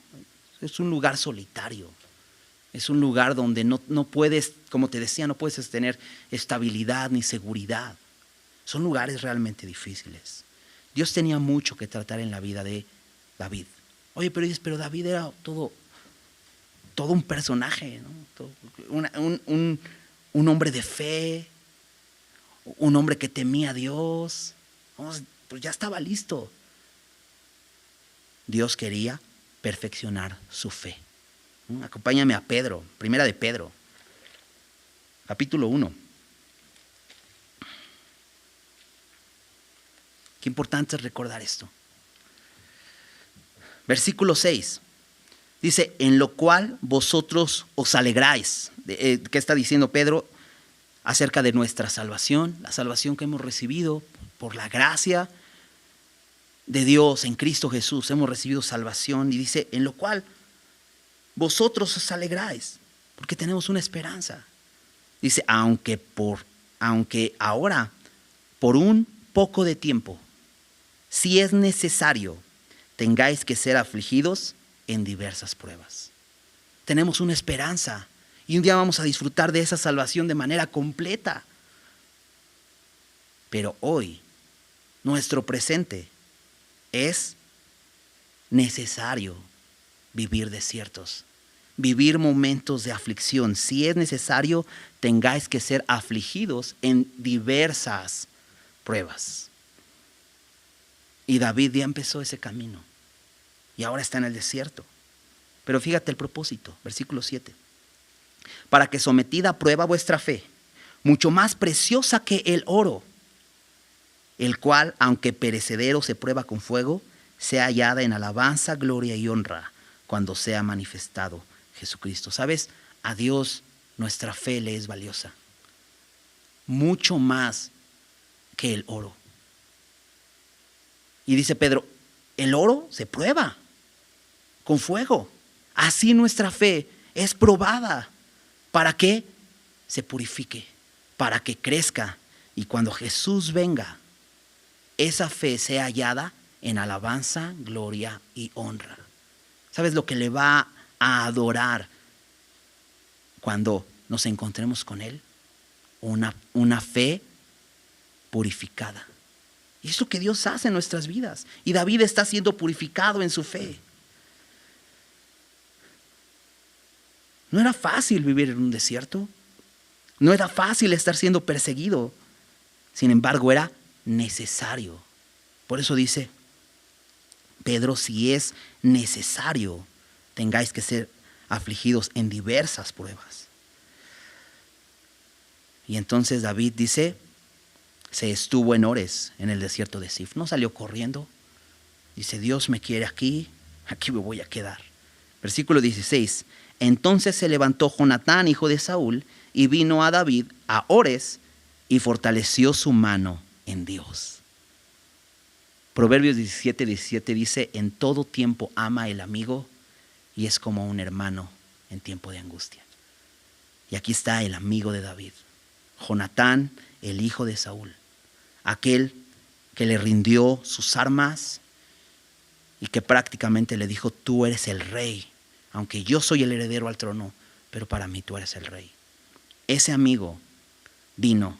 es un lugar solitario. Es un lugar donde no puedes, como te decía, no puedes tener estabilidad ni seguridad. Son lugares realmente difíciles. Dios tenía mucho que tratar en la vida de David. Oye, pero dices, pero David era todo un personaje, ¿no? Un hombre de fe, un hombre que temía a Dios. Pues ya estaba listo. Dios quería perfeccionar su fe. Acompáñame a Pedro, primera de Pedro, capítulo 1. Qué importante es recordar esto. Versículo 6. Dice, en lo cual vosotros os alegráis. ¿Qué está diciendo Pedro? Acerca de nuestra salvación, la salvación que hemos recibido por la gracia de Dios en Cristo Jesús. Hemos recibido salvación y dice, en lo cual vosotros os alegráis, porque tenemos una esperanza. Dice, aunque ahora, por un poco de tiempo, si es necesario, tengáis que ser afligidos en diversas pruebas. Tenemos una esperanza y un día vamos a disfrutar de esa salvación de manera completa. Pero hoy, nuestro presente, es necesario vivir desiertos, vivir momentos de aflicción. Si es necesario, tengáis que ser afligidos en diversas pruebas. Y David ya empezó ese camino y ahora está en el desierto. Pero fíjate el propósito, versículo 7. Para que sometida a prueba vuestra fe, mucho más preciosa que el oro, el cual, aunque perecedero se prueba con fuego, sea hallada en alabanza, gloria y honra cuando sea manifestado Jesucristo. ¿Sabes? A Dios nuestra fe le es valiosa, mucho más que el oro. Y dice Pedro, el oro se prueba con fuego. Así nuestra fe es probada. ¿Para que se purifique? Para que crezca. Y cuando Jesús venga, esa fe sea hallada en alabanza, gloria y honra. ¿Sabes lo que le va a adorar cuando nos encontremos con Él? Una fe purificada. Y es lo que Dios hace en nuestras vidas. Y David está siendo purificado en su fe. No era fácil vivir en un desierto. No era fácil estar siendo perseguido. Sin embargo, era necesario. Por eso dice Pedro, si es necesario, tengáis que ser afligidos en diversas pruebas. Y entonces David dice, se estuvo en Ores, en el desierto de Sif. No salió corriendo. Dice, Dios me quiere aquí me voy a quedar. Versículo 16. Entonces se levantó Jonatán, hijo de Saúl, y vino a David a Ores y fortaleció su mano en Dios. Proverbios 17 dice, en todo tiempo ama el amigo y es como un hermano en tiempo de angustia. Y aquí está el amigo de David, Jonatán, el hijo de Saúl, aquel que le rindió sus armas y que prácticamente le dijo, tú eres el rey, aunque yo soy el heredero al trono, pero para mí tú eres el rey. Ese amigo vino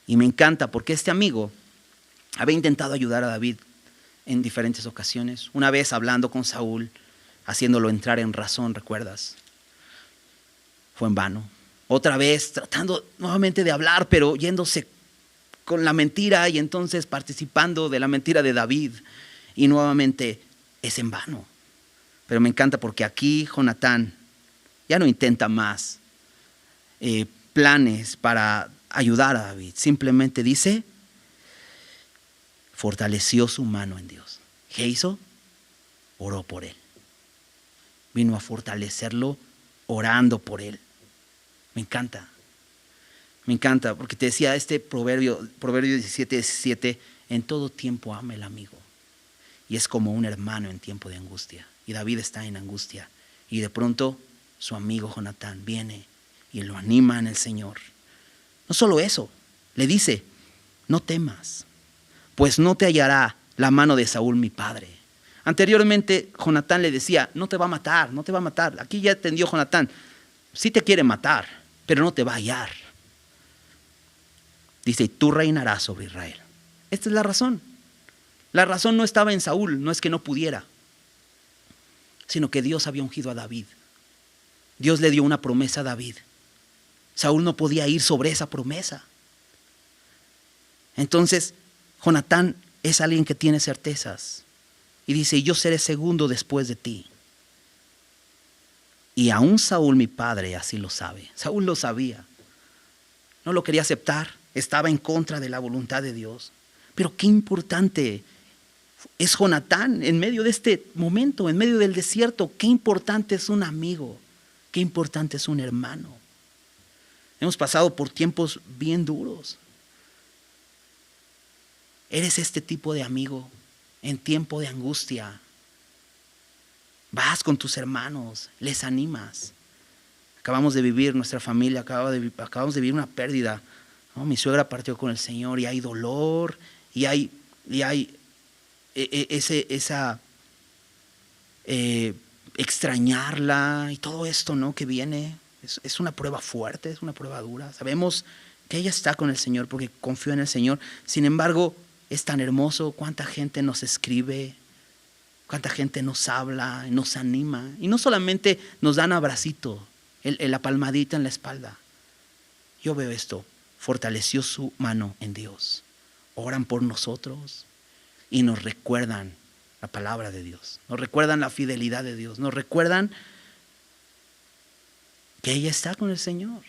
y me encanta porque este amigo había intentado ayudar a David en diferentes ocasiones. Una vez hablando con Saúl, haciéndolo entrar en razón, ¿recuerdas? Fue en vano. Otra vez tratando nuevamente de hablar, pero yéndose con la mentira y entonces participando de la mentira de David. Y nuevamente es en vano. Pero me encanta porque aquí Jonatán ya no intenta más planes para ayudar a David. Simplemente dice, fortaleció su mano en Dios. ¿Qué hizo? Oró por él. Vino a fortalecerlo orando por él. Me encanta porque te decía este proverbio 17, en todo tiempo ama el amigo. Y es como un hermano en tiempo de angustia. Y David está en angustia. Y de pronto su amigo Jonatán viene y lo anima en el Señor. No solo eso, le dice, no temas, pues no te hallará la mano de Saúl mi padre. Anteriormente Jonatán le decía, no te va a matar, no te va a matar. Aquí ya entendió Jonatán, sí te quiere matar, pero no te va a hallar. Dice, y tú reinarás sobre Israel. Esta es la razón. La razón no estaba en Saúl, no es que no pudiera, sino que Dios había ungido a David. Dios le dio una promesa a David. Saúl no podía ir sobre esa promesa. Entonces, Jonatán es alguien que tiene certezas. Y dice, yo seré segundo después de ti. Y aún Saúl, mi padre, así lo sabe. Saúl lo sabía. No lo quería aceptar. Estaba en contra de la voluntad de Dios. Pero qué importante es Jonatán en medio de este momento, en medio del desierto. Qué importante es un amigo. Qué importante es un hermano. Hemos pasado por tiempos bien duros. ¿Eres este tipo de amigo en tiempo de angustia? Vas con tus hermanos, les animas. Acabamos de vivir, nuestra familia, acabamos de vivir una pérdida, ¿no? Mi suegra partió con el Señor y hay dolor y hay extrañarla y todo esto, ¿no? Que viene. Es una prueba fuerte, es una prueba dura. Sabemos que ella está con el Señor porque confió en el Señor. Sin embargo, es tan hermoso cuánta gente nos escribe, cuánta gente nos habla, nos anima. Y no solamente nos dan abracito, la palmadita en la espalda. Yo veo esto, fortaleció su mano en Dios. Oran por nosotros y nos recuerdan la palabra de Dios. Nos recuerdan la fidelidad de Dios. Nos recuerdan que ella está con el Señor.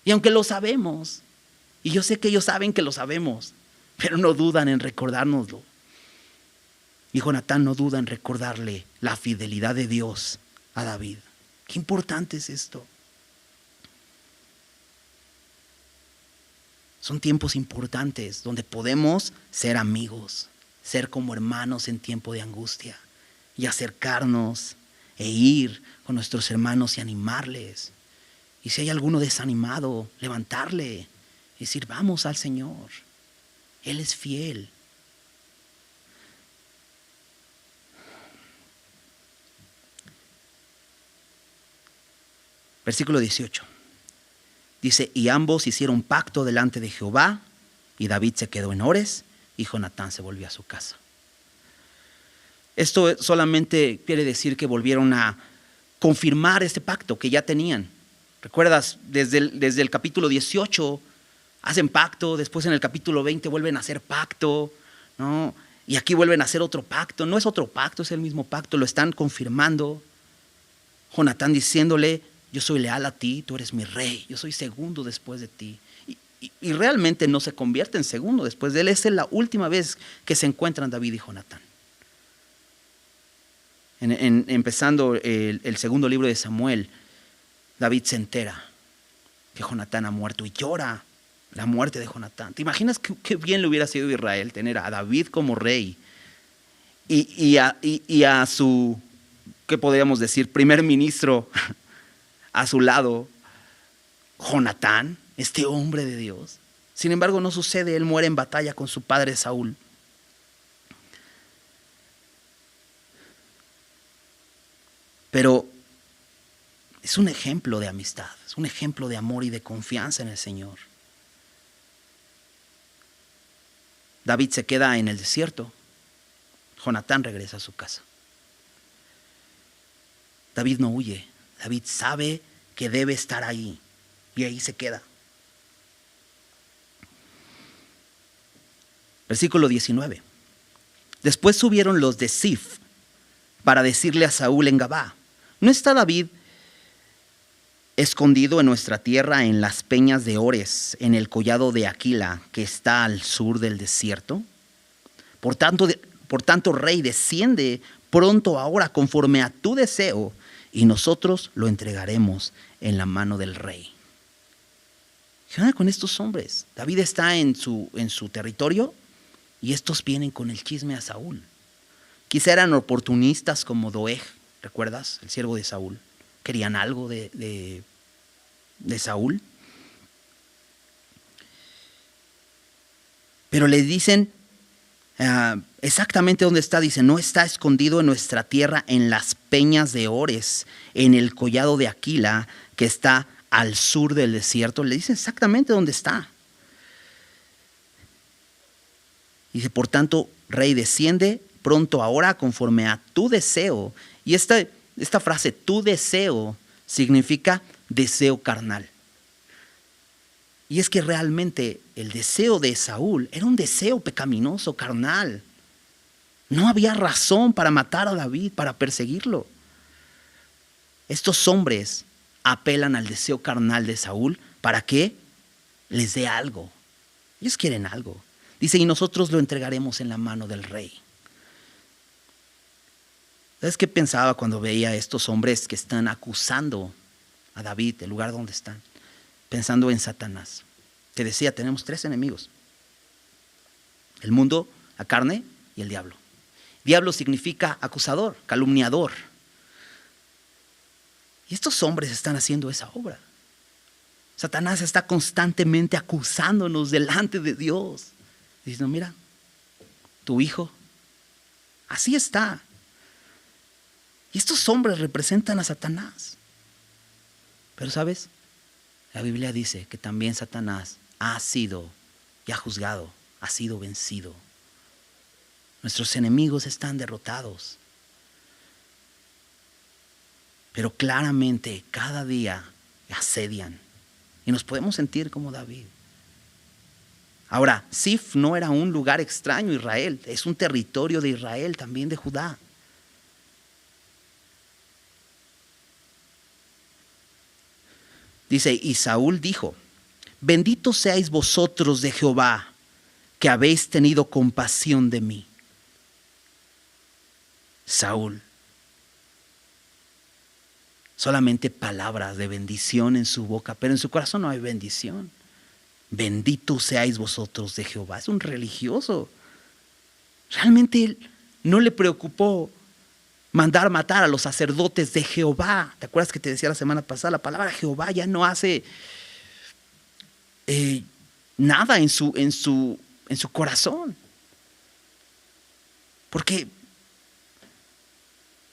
Y aunque lo sabemos, y yo sé que ellos saben que lo sabemos, pero no dudan en recordárnoslo. Y Jonatán no duda en recordarle la fidelidad de Dios a David. Qué importante es esto. Son tiempos importantes donde podemos ser amigos, ser como hermanos en tiempo de angustia y acercarnos e ir con nuestros hermanos y animarles. Y si hay alguno desanimado, levantarle y decir, vamos al Señor. Él es fiel. Versículo 18. Dice, y ambos hicieron pacto delante de Jehová, y David se quedó en Ores, y Jonatán se volvió a su casa. Esto solamente quiere decir que volvieron a confirmar este pacto que ya tenían. ¿Recuerdas? Desde el capítulo 18 hacen pacto, después en el capítulo 20 vuelven a hacer pacto, ¿no? Y aquí vuelven a hacer otro pacto. No es otro pacto, es el mismo pacto, lo están confirmando. Jonatán diciéndole, yo soy leal a ti, tú eres mi rey, yo soy segundo después de ti. Y realmente no se convierte en segundo después de él. Esa es la última vez que se encuentran David y Jonatán. Empezando el segundo libro de Samuel, David se entera que Jonatán ha muerto y llora la muerte de Jonatán. ¿Te imaginas qué bien le hubiera sido a Israel tener a David como rey y a su, ¿qué podríamos decir? Primer ministro a su lado, Jonatán, este hombre de Dios? Sin embargo, no sucede, él muere en batalla con su padre Saúl. Pero es un ejemplo de amistad, es un ejemplo de amor y de confianza en el Señor. David se queda en el desierto. Jonatán regresa a su casa. David no huye. David sabe que debe estar ahí y ahí se queda. Versículo 19. Después subieron los de Sif para decirle a Saúl en Gabá, ¿no está David escondido en nuestra tierra en las peñas de Ores, en el collado de Aquila, que está al sur del desierto? Por tanto, rey, desciende pronto ahora conforme a tu deseo, y nosotros lo entregaremos en la mano del rey. ¿Qué onda con estos hombres? David está en su territorio y estos vienen con el chisme a Saúl. Quizá eran oportunistas como Doeg, ¿recuerdas? El siervo de Saúl. Querían algo de Saúl. Pero le dicen exactamente dónde está. Dice, no está escondido en nuestra tierra en las peñas de Ores, en el collado de Aquila, que está al sur del desierto. Le dice exactamente dónde está. Dice, por tanto, rey, desciende pronto ahora conforme a tu deseo. Y esta frase, tu deseo, significa deseo carnal. Y es que realmente el deseo de Saúl era un deseo pecaminoso, carnal. No había razón para matar a David, para perseguirlo. Estos hombres apelan al deseo carnal de Saúl para que les dé algo. Ellos quieren algo. Dice, y nosotros lo entregaremos en la mano del rey. ¿Sabes qué pensaba cuando veía a estos hombres que están acusando a David, el lugar donde están? Pensando en Satanás. Te decía, tenemos 3 enemigos. El mundo, la carne y el diablo. Diablo significa acusador, calumniador. Y estos hombres están haciendo esa obra. Satanás está constantemente acusándonos delante de Dios. Diciendo, mira, tu hijo, así está. Y estos hombres representan a Satanás. Pero ¿sabes? La Biblia dice que también Satanás ha sido ya juzgado, ha sido vencido. Nuestros enemigos están derrotados. Pero claramente cada día asedian. Y nos podemos sentir como David. Ahora, Ziph no era un lugar extraño a Israel. Es un territorio de Israel, también de Judá. Dice, y Saúl dijo, benditos seáis vosotros de Jehová, que habéis tenido compasión de mí. Saúl, solamente palabras de bendición en su boca, pero en su corazón no hay bendición. Benditos seáis vosotros de Jehová. Es un religioso. Realmente él no le preocupó mandar matar a los sacerdotes de Jehová. ¿Te acuerdas que te decía la semana pasada? La palabra Jehová ya no hace nada en su corazón. Porque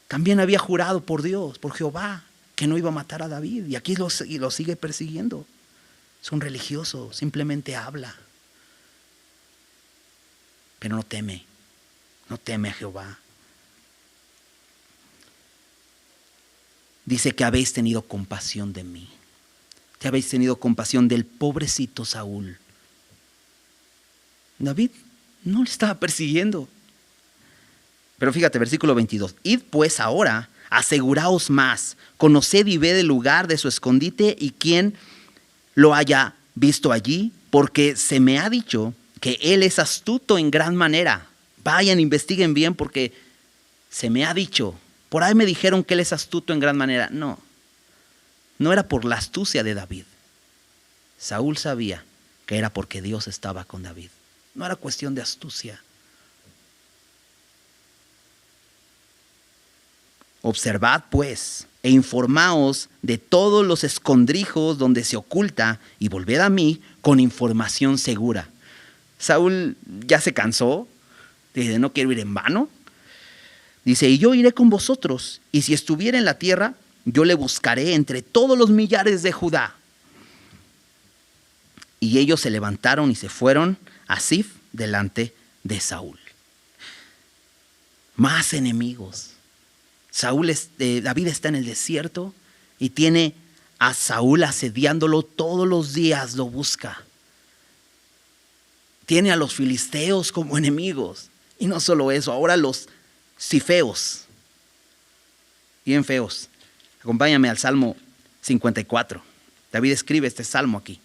también había jurado por Dios, por Jehová, que no iba a matar a David. Y aquí lo sigue persiguiendo. Es un religioso, simplemente habla. Pero no teme a Jehová. Dice que habéis tenido compasión de mí. Que habéis tenido compasión del pobrecito Saúl. David no le estaba persiguiendo. Pero fíjate, versículo 22. Id pues ahora, aseguraos más, conoced y ved el lugar de su escondite y quién lo haya visto allí, porque se me ha dicho que él es astuto en gran manera. Vayan, investiguen bien, porque se me ha dicho. Por ahí me dijeron que él es astuto en gran manera. No era por la astucia de David. Saúl sabía que era porque Dios estaba con David. No era cuestión de astucia. Observad pues e informaos de todos los escondrijos donde se oculta y volved a mí con información segura. Saúl ya se cansó, dice, no quiero ir en vano. Dice, y yo iré con vosotros, y si estuviera en la tierra, yo le buscaré entre todos los millares de Judá. Y ellos se levantaron y se fueron a Ziph delante de Saúl. Más enemigos. David está en el desierto y tiene a Saúl asediándolo todos los días, lo busca. Tiene a los filisteos como enemigos. Y no solo eso, ahora los zifeos. Bien feos. Acompáñame al Salmo 54. David escribe este salmo aquí.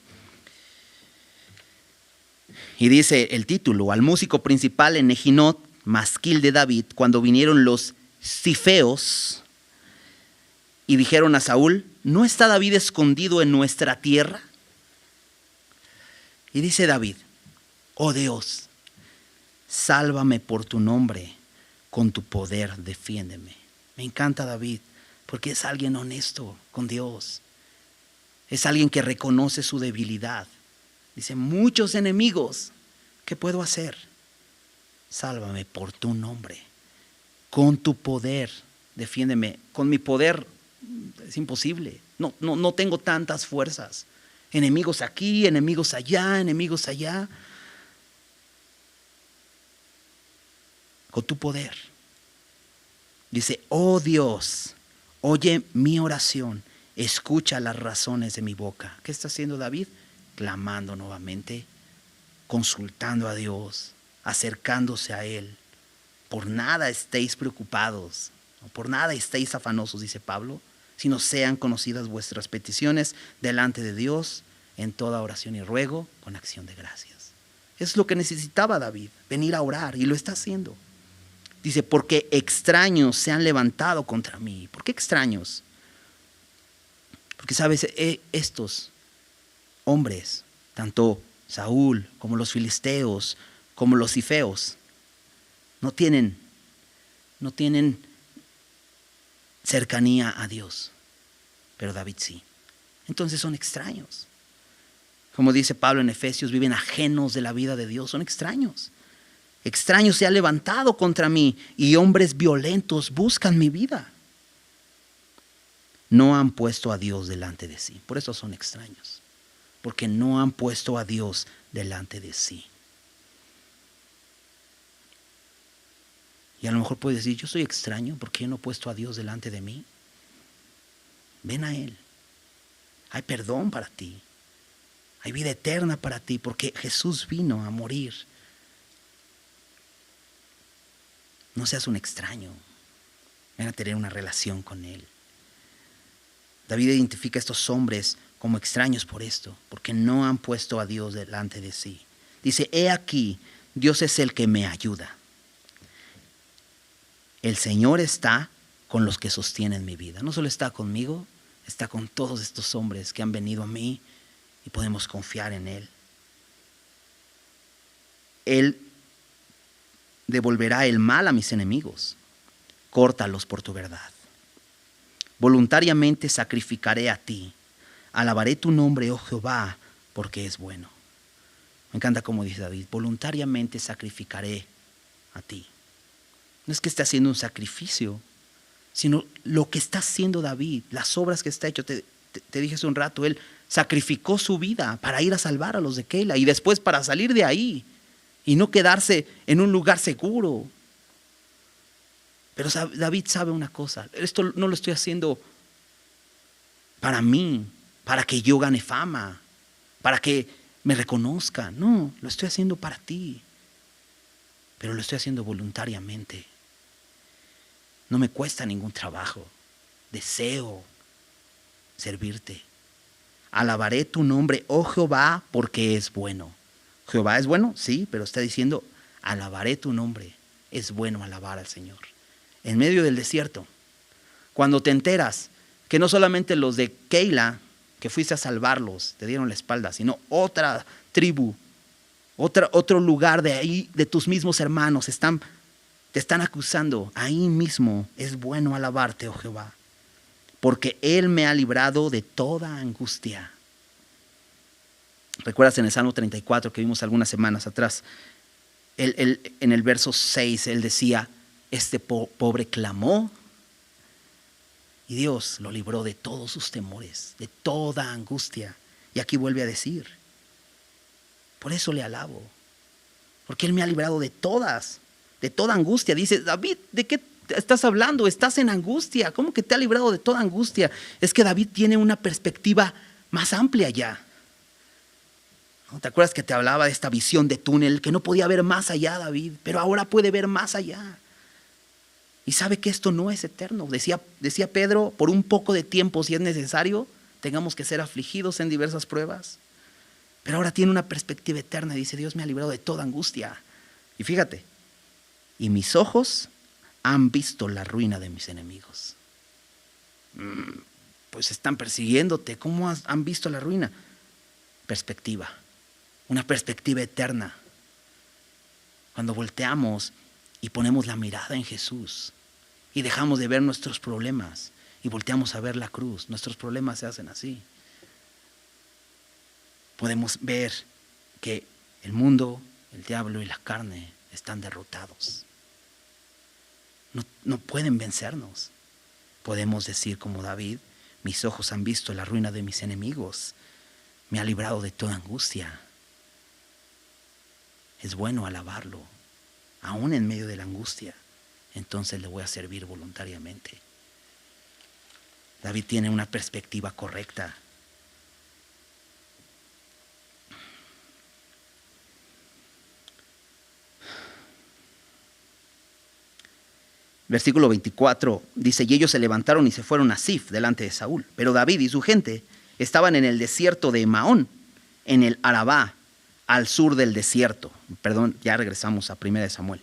Y dice el título, al músico principal en Ejinot, masquil de David, cuando vinieron los zifeos y dijeron a Saúl, ¿no está David escondido en nuestra tierra? Y dice David, oh Dios, sálvame por tu nombre, con tu poder defiéndeme. Me encanta David, porque es alguien honesto con Dios. Es alguien que reconoce su debilidad. Dice, muchos enemigos, ¿qué puedo hacer? Sálvame por tu nombre. Con tu poder, defiéndeme. Con mi poder es imposible. No tengo tantas fuerzas. Enemigos aquí, enemigos allá, enemigos allá. con tu poder. Dice, oh Dios, oye mi oración, escucha las razones de mi boca. ¿Qué está haciendo David? Clamando nuevamente, consultando a Dios, acercándose a Él. Por nada estéis preocupados, por nada estéis afanosos, dice Pablo, sino sean conocidas vuestras peticiones delante de Dios en toda oración y ruego con acción de gracias. Es lo que necesitaba David, venir a orar, y lo está haciendo. Dice, porque extraños se han levantado contra mí. ¿Por qué extraños? Porque, sabes, estos hombres, tanto Saúl como los filisteos, como los cifeos, no tienen cercanía a Dios, pero David sí. Entonces son extraños. Como dice Pablo en Efesios, viven ajenos de la vida de Dios, son extraños. Extraños se ha levantado contra mí y hombres violentos buscan mi vida. No han puesto a Dios delante de sí. Por eso son extraños, porque no han puesto a Dios delante de sí. Y a lo mejor puedes decir, yo soy extraño porque yo no he puesto a Dios delante de mí. Ven a Él. Hay perdón para ti. Hay vida eterna para ti porque Jesús vino a morir. No seas un extraño. Ven a tener una relación con Él. David identifica a estos hombres como extraños por esto, porque no han puesto a Dios delante de sí. Dice, he aquí, Dios es el que me ayuda. El Señor está con los que sostienen mi vida. No solo está conmigo, está con todos estos hombres que han venido a mí y podemos confiar en Él. Él devolverá el mal a mis enemigos. Córtalos por tu verdad. Voluntariamente sacrificaré a ti. Alabaré tu nombre, oh Jehová, porque es bueno. Me encanta como dice David, voluntariamente sacrificaré a ti. No es que esté haciendo un sacrificio, sino lo que está haciendo David, las obras que está hecho. Te dije hace un rato, él sacrificó su vida para ir a salvar a los de Keila y después para salir de ahí y no quedarse en un lugar seguro. Pero David sabe una cosa, esto no lo estoy haciendo para mí, para que yo gane fama, para que me reconozca. No, lo estoy haciendo para ti, pero lo estoy haciendo voluntariamente. No me cuesta ningún trabajo. Deseo servirte. Alabaré tu nombre, oh Jehová, porque es bueno. ¿Jehová es bueno? Sí, pero está diciendo, alabaré tu nombre. Es bueno alabar al Señor. En medio del desierto, cuando te enteras que no solamente los de Keila, que fuiste a salvarlos, te dieron la espalda, sino otra tribu, otro lugar de ahí, de tus mismos hermanos, te están acusando. Ahí mismo es bueno alabarte, oh Jehová, porque Él me ha librado de toda angustia. ¿Recuerdas en el Salmo 34 que vimos algunas semanas atrás? En el verso 6 él decía, este pobre clamó y Dios lo libró de todos sus temores, de toda angustia. Y aquí vuelve a decir, por eso le alabo, porque Él me ha librado de toda angustia. Dice, David, ¿de qué estás hablando? Estás en angustia. ¿Cómo que te ha librado de toda angustia? Es que David tiene una perspectiva más amplia ya. ¿No? ¿Te acuerdas que te hablaba de esta visión de túnel? Que no podía ver más allá, David, pero ahora puede ver más allá. Y sabe que esto no es eterno. Decía Pedro, por un poco de tiempo, si es necesario, tengamos que ser afligidos en diversas pruebas. Pero ahora tiene una perspectiva eterna. Dice, Dios me ha librado de toda angustia. Y fíjate, y mis ojos han visto la ruina de mis enemigos. Pues están persiguiéndote. ¿Cómo han visto la ruina? Perspectiva. Una perspectiva eterna. Cuando volteamos y ponemos la mirada en Jesús y dejamos de ver nuestros problemas y volteamos a ver la cruz, nuestros problemas se hacen así. Podemos ver que el mundo, el diablo y la carne están derrotados. No pueden vencernos. Podemos decir como David, mis ojos han visto la ruina de mis enemigos, me ha librado de toda angustia. Es bueno alabarlo. aún en medio de la angustia, entonces le voy a servir voluntariamente. David tiene una perspectiva correcta. Versículo 24 dice: y ellos se levantaron y se fueron a Sif delante de Saúl. Pero David y su gente estaban en el desierto de Maón, en el Arabá, al sur del desierto. Perdón, ya regresamos a 1 Samuel.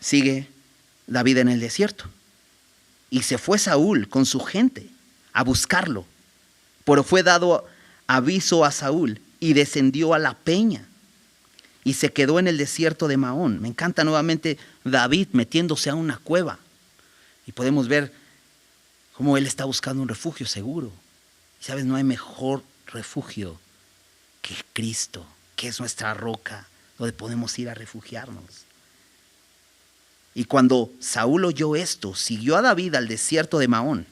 Sigue David en el desierto. Y se fue Saúl con su gente a buscarlo. Pero fue dado aviso a Saúl y descendió a la peña y se quedó en el desierto de Maón. Me encanta nuevamente David metiéndose a una cueva. Y podemos ver cómo él está buscando un refugio seguro. Y sabes, no hay mejor refugio que Cristo, que es nuestra roca, donde podemos ir a refugiarnos. Y cuando Saúl oyó esto, siguió a David al desierto de Maón.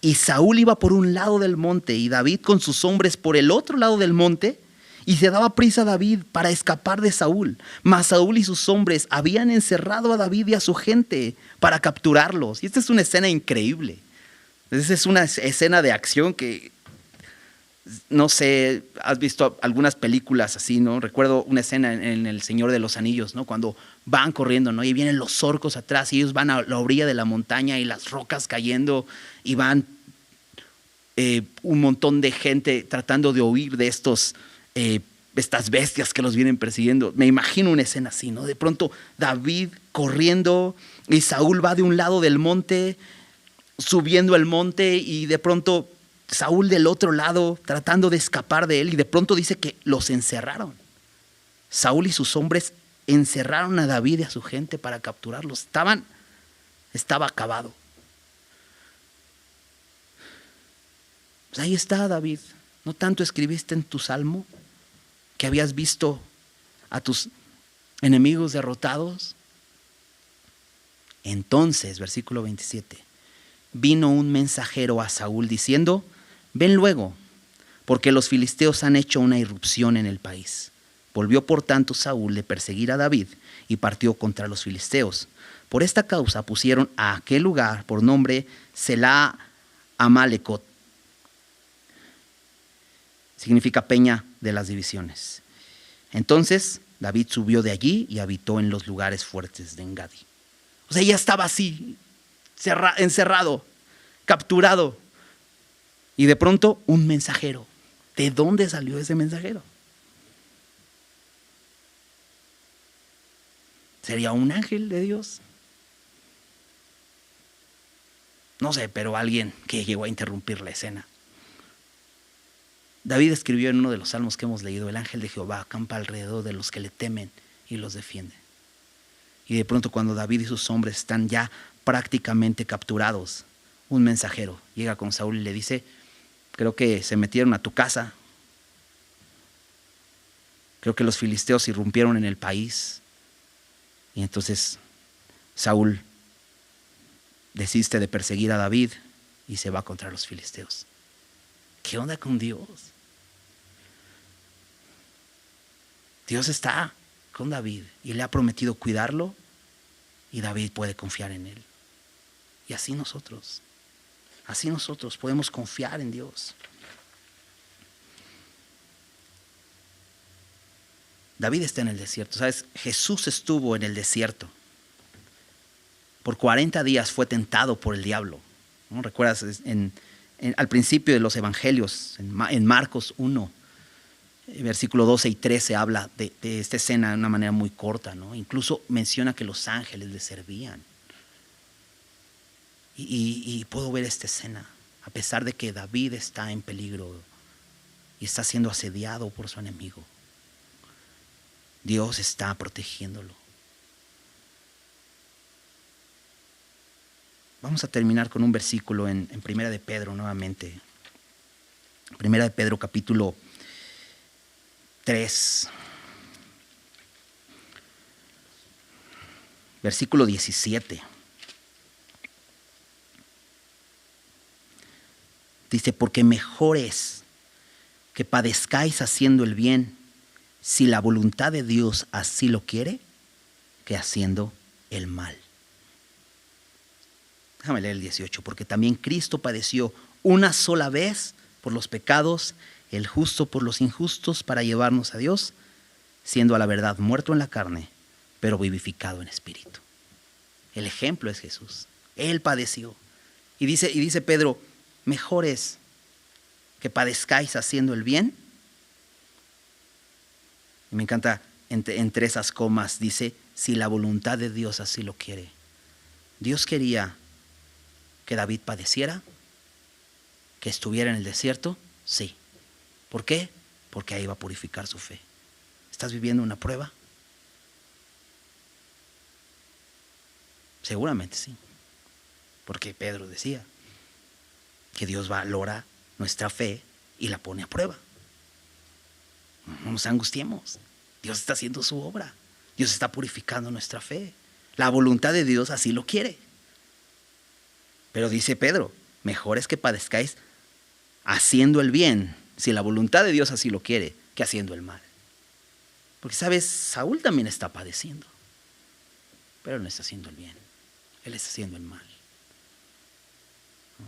Y Saúl iba por un lado del monte y David con sus hombres por el otro lado del monte. Y se daba prisa a David para escapar de Saúl. Mas Saúl y sus hombres habían encerrado a David y a su gente para capturarlos. Y esta es una escena increíble. Esta es una escena de acción que, no sé, has visto algunas películas así, ¿no? Recuerdo una escena en El Señor de los Anillos, ¿no? Cuando van corriendo, ¿no? Y vienen los orcos atrás y ellos van a la orilla de la montaña y las rocas cayendo y van un montón de gente tratando de huir de estas bestias que los vienen persiguiendo. Me imagino una escena así, ¿no? De pronto David corriendo y Saúl va de un lado del monte, subiendo el monte, y de pronto Saúl del otro lado tratando de escapar de él, y de pronto dice que los encerraron. Saúl y sus hombres encerraron a David y a su gente para capturarlos. Estaba acabado. Pues ahí está David. ¿No tanto escribiste en tu salmo que habías visto a tus enemigos derrotados? Entonces, versículo 27, vino un mensajero a Saúl diciendo: ven luego, porque los filisteos han hecho una irrupción en el país. Volvió por tanto Saúl de perseguir a David y partió contra los filisteos. Por esta causa pusieron a aquel lugar por nombre Selá Amalecot. Significa peña de las divisiones. Entonces David subió de allí y habitó en los lugares fuertes de Engadi. O sea, ya estaba así, encerrado, capturado. Y de pronto un mensajero. ¿De dónde salió ese mensajero? ¿Sería un ángel de Dios? No sé, pero alguien que llegó a interrumpir la escena. David escribió en uno de los salmos que hemos leído: el ángel de Jehová acampa alrededor de los que le temen y los defiende. Y de pronto, cuando David y sus hombres están ya prácticamente capturados, un mensajero llega con Saúl y le dice: creo que se metieron a tu casa, creo que los filisteos irrumpieron en el país. Y entonces Saúl desiste de perseguir a David y se va contra los filisteos. ¿Qué onda con Dios? Dios está con David y le ha prometido cuidarlo, y David puede confiar en él. Y así nosotros podemos confiar en Dios. David está en el desierto. ¿Sabes? Jesús estuvo en el desierto. Por 40 días fue tentado por el diablo, ¿no? ¿Recuerdas? Al principio de los evangelios, en Marcos 1, versículo 12 y 13, habla de esta escena de una manera muy corta, ¿no? Incluso menciona que los ángeles le servían. Y puedo ver esta escena, a pesar de que David está en peligro y está siendo asediado por su enemigo. Dios está protegiéndolo. Vamos a terminar con un versículo en Primera de Pedro nuevamente. Primera de Pedro capítulo 3. Versículo 17. Dice: porque mejor es que padezcáis haciendo el bien, si la voluntad de Dios así lo quiere, que haciendo el mal. Déjame leer el 18, porque también Cristo padeció una sola vez por los pecados, el justo por los injustos, para llevarnos a Dios, siendo a la verdad muerto en la carne, pero vivificado en espíritu. El ejemplo es Jesús. Él padeció. Y dice Pedro, mejor es que padezcáis haciendo el bien. Y me encanta, entre esas comas dice, si la voluntad de Dios así lo quiere. Dios quería que David padeciera, que estuviera en el desierto, sí. ¿Por qué? Porque ahí va a purificar su fe. ¿Estás viviendo una prueba? Seguramente sí. Porque Pedro decía que Dios valora nuestra fe y la pone a prueba. No nos angustiemos. Dios está haciendo su obra. Dios está purificando nuestra fe. La voluntad de Dios así lo quiere. Pero dice Pedro, mejor es que padezcáis haciendo el bien, si la voluntad de Dios así lo quiere, que haciendo el mal. Porque sabes, Saúl también está padeciendo, pero él no está haciendo el bien, él está haciendo el mal. ¿No?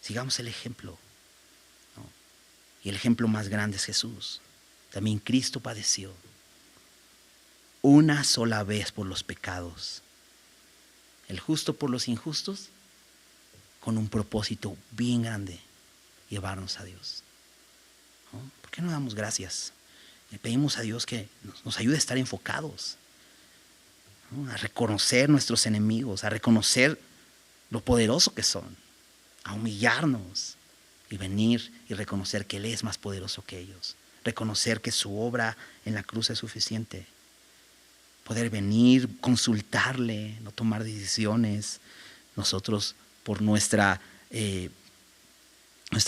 Sigamos el ejemplo, ¿no? Y el ejemplo más grande es Jesús. También Cristo padeció una sola vez por los pecados, el justo por los injustos, con un propósito bien grande, llevarnos a Dios. ¿No? ¿Por qué no damos gracias? Le pedimos a Dios que nos ayude a estar enfocados, ¿no? A reconocer nuestros enemigos, a reconocer lo poderoso que son, a humillarnos y venir y reconocer que Él es más poderoso que ellos, reconocer que su obra en la cruz es suficiente, poder venir, consultarle, no tomar decisiones nosotros por nuestra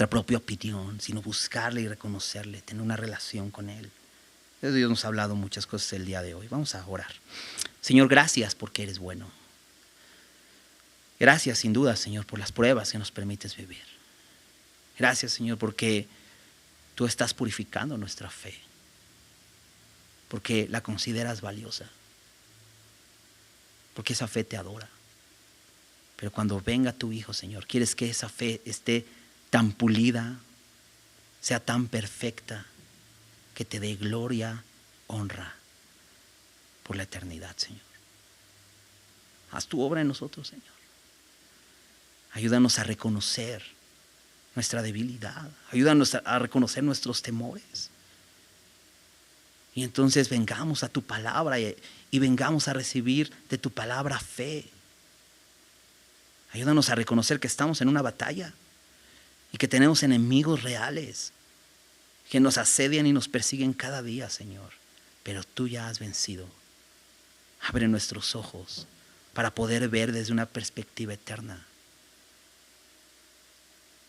propia opinión, sino buscarle y reconocerle, tener una relación con Él. Dios nos ha hablado muchas cosas el día de hoy. Vamos a orar. Señor, gracias porque eres bueno. Gracias sin duda, Señor, por las pruebas que nos permites vivir. Gracias, Señor, porque tú estás purificando nuestra fe, porque la consideras valiosa, porque esa fe te adora. Pero cuando venga tu Hijo, Señor, quieres que esa fe esté tan pulida, sea tan perfecta, que te dé gloria, honra por la eternidad, Señor. Haz tu obra en nosotros, Señor. Ayúdanos a reconocer nuestra debilidad. Ayúdanos a reconocer nuestros temores. Y entonces vengamos a tu palabra y vengamos a recibir de tu palabra fe. Ayúdanos a reconocer que estamos en una batalla y que tenemos enemigos reales que nos asedian y nos persiguen cada día, Señor. Pero tú ya has vencido. Abre nuestros ojos para poder ver desde una perspectiva eterna.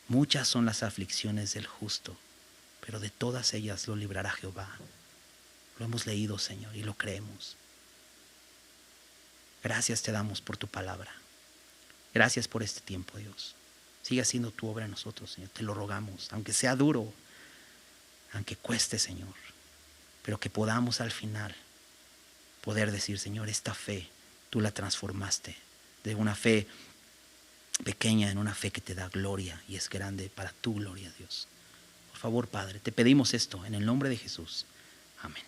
Muchas son las aflicciones del justo, pero de todas ellas lo librará Jehová. Lo hemos leído, Señor, y lo creemos. Gracias te damos por tu palabra. Gracias por este tiempo, Dios. Sigue haciendo tu obra en nosotros, Señor. Te lo rogamos, aunque sea duro, aunque cueste, Señor, pero que podamos al final poder decir, Señor, esta fe tú la transformaste de una fe pequeña en una fe que te da gloria y es grande para tu gloria, Dios. Por favor, Padre, te pedimos esto en el nombre de Jesús. Amén.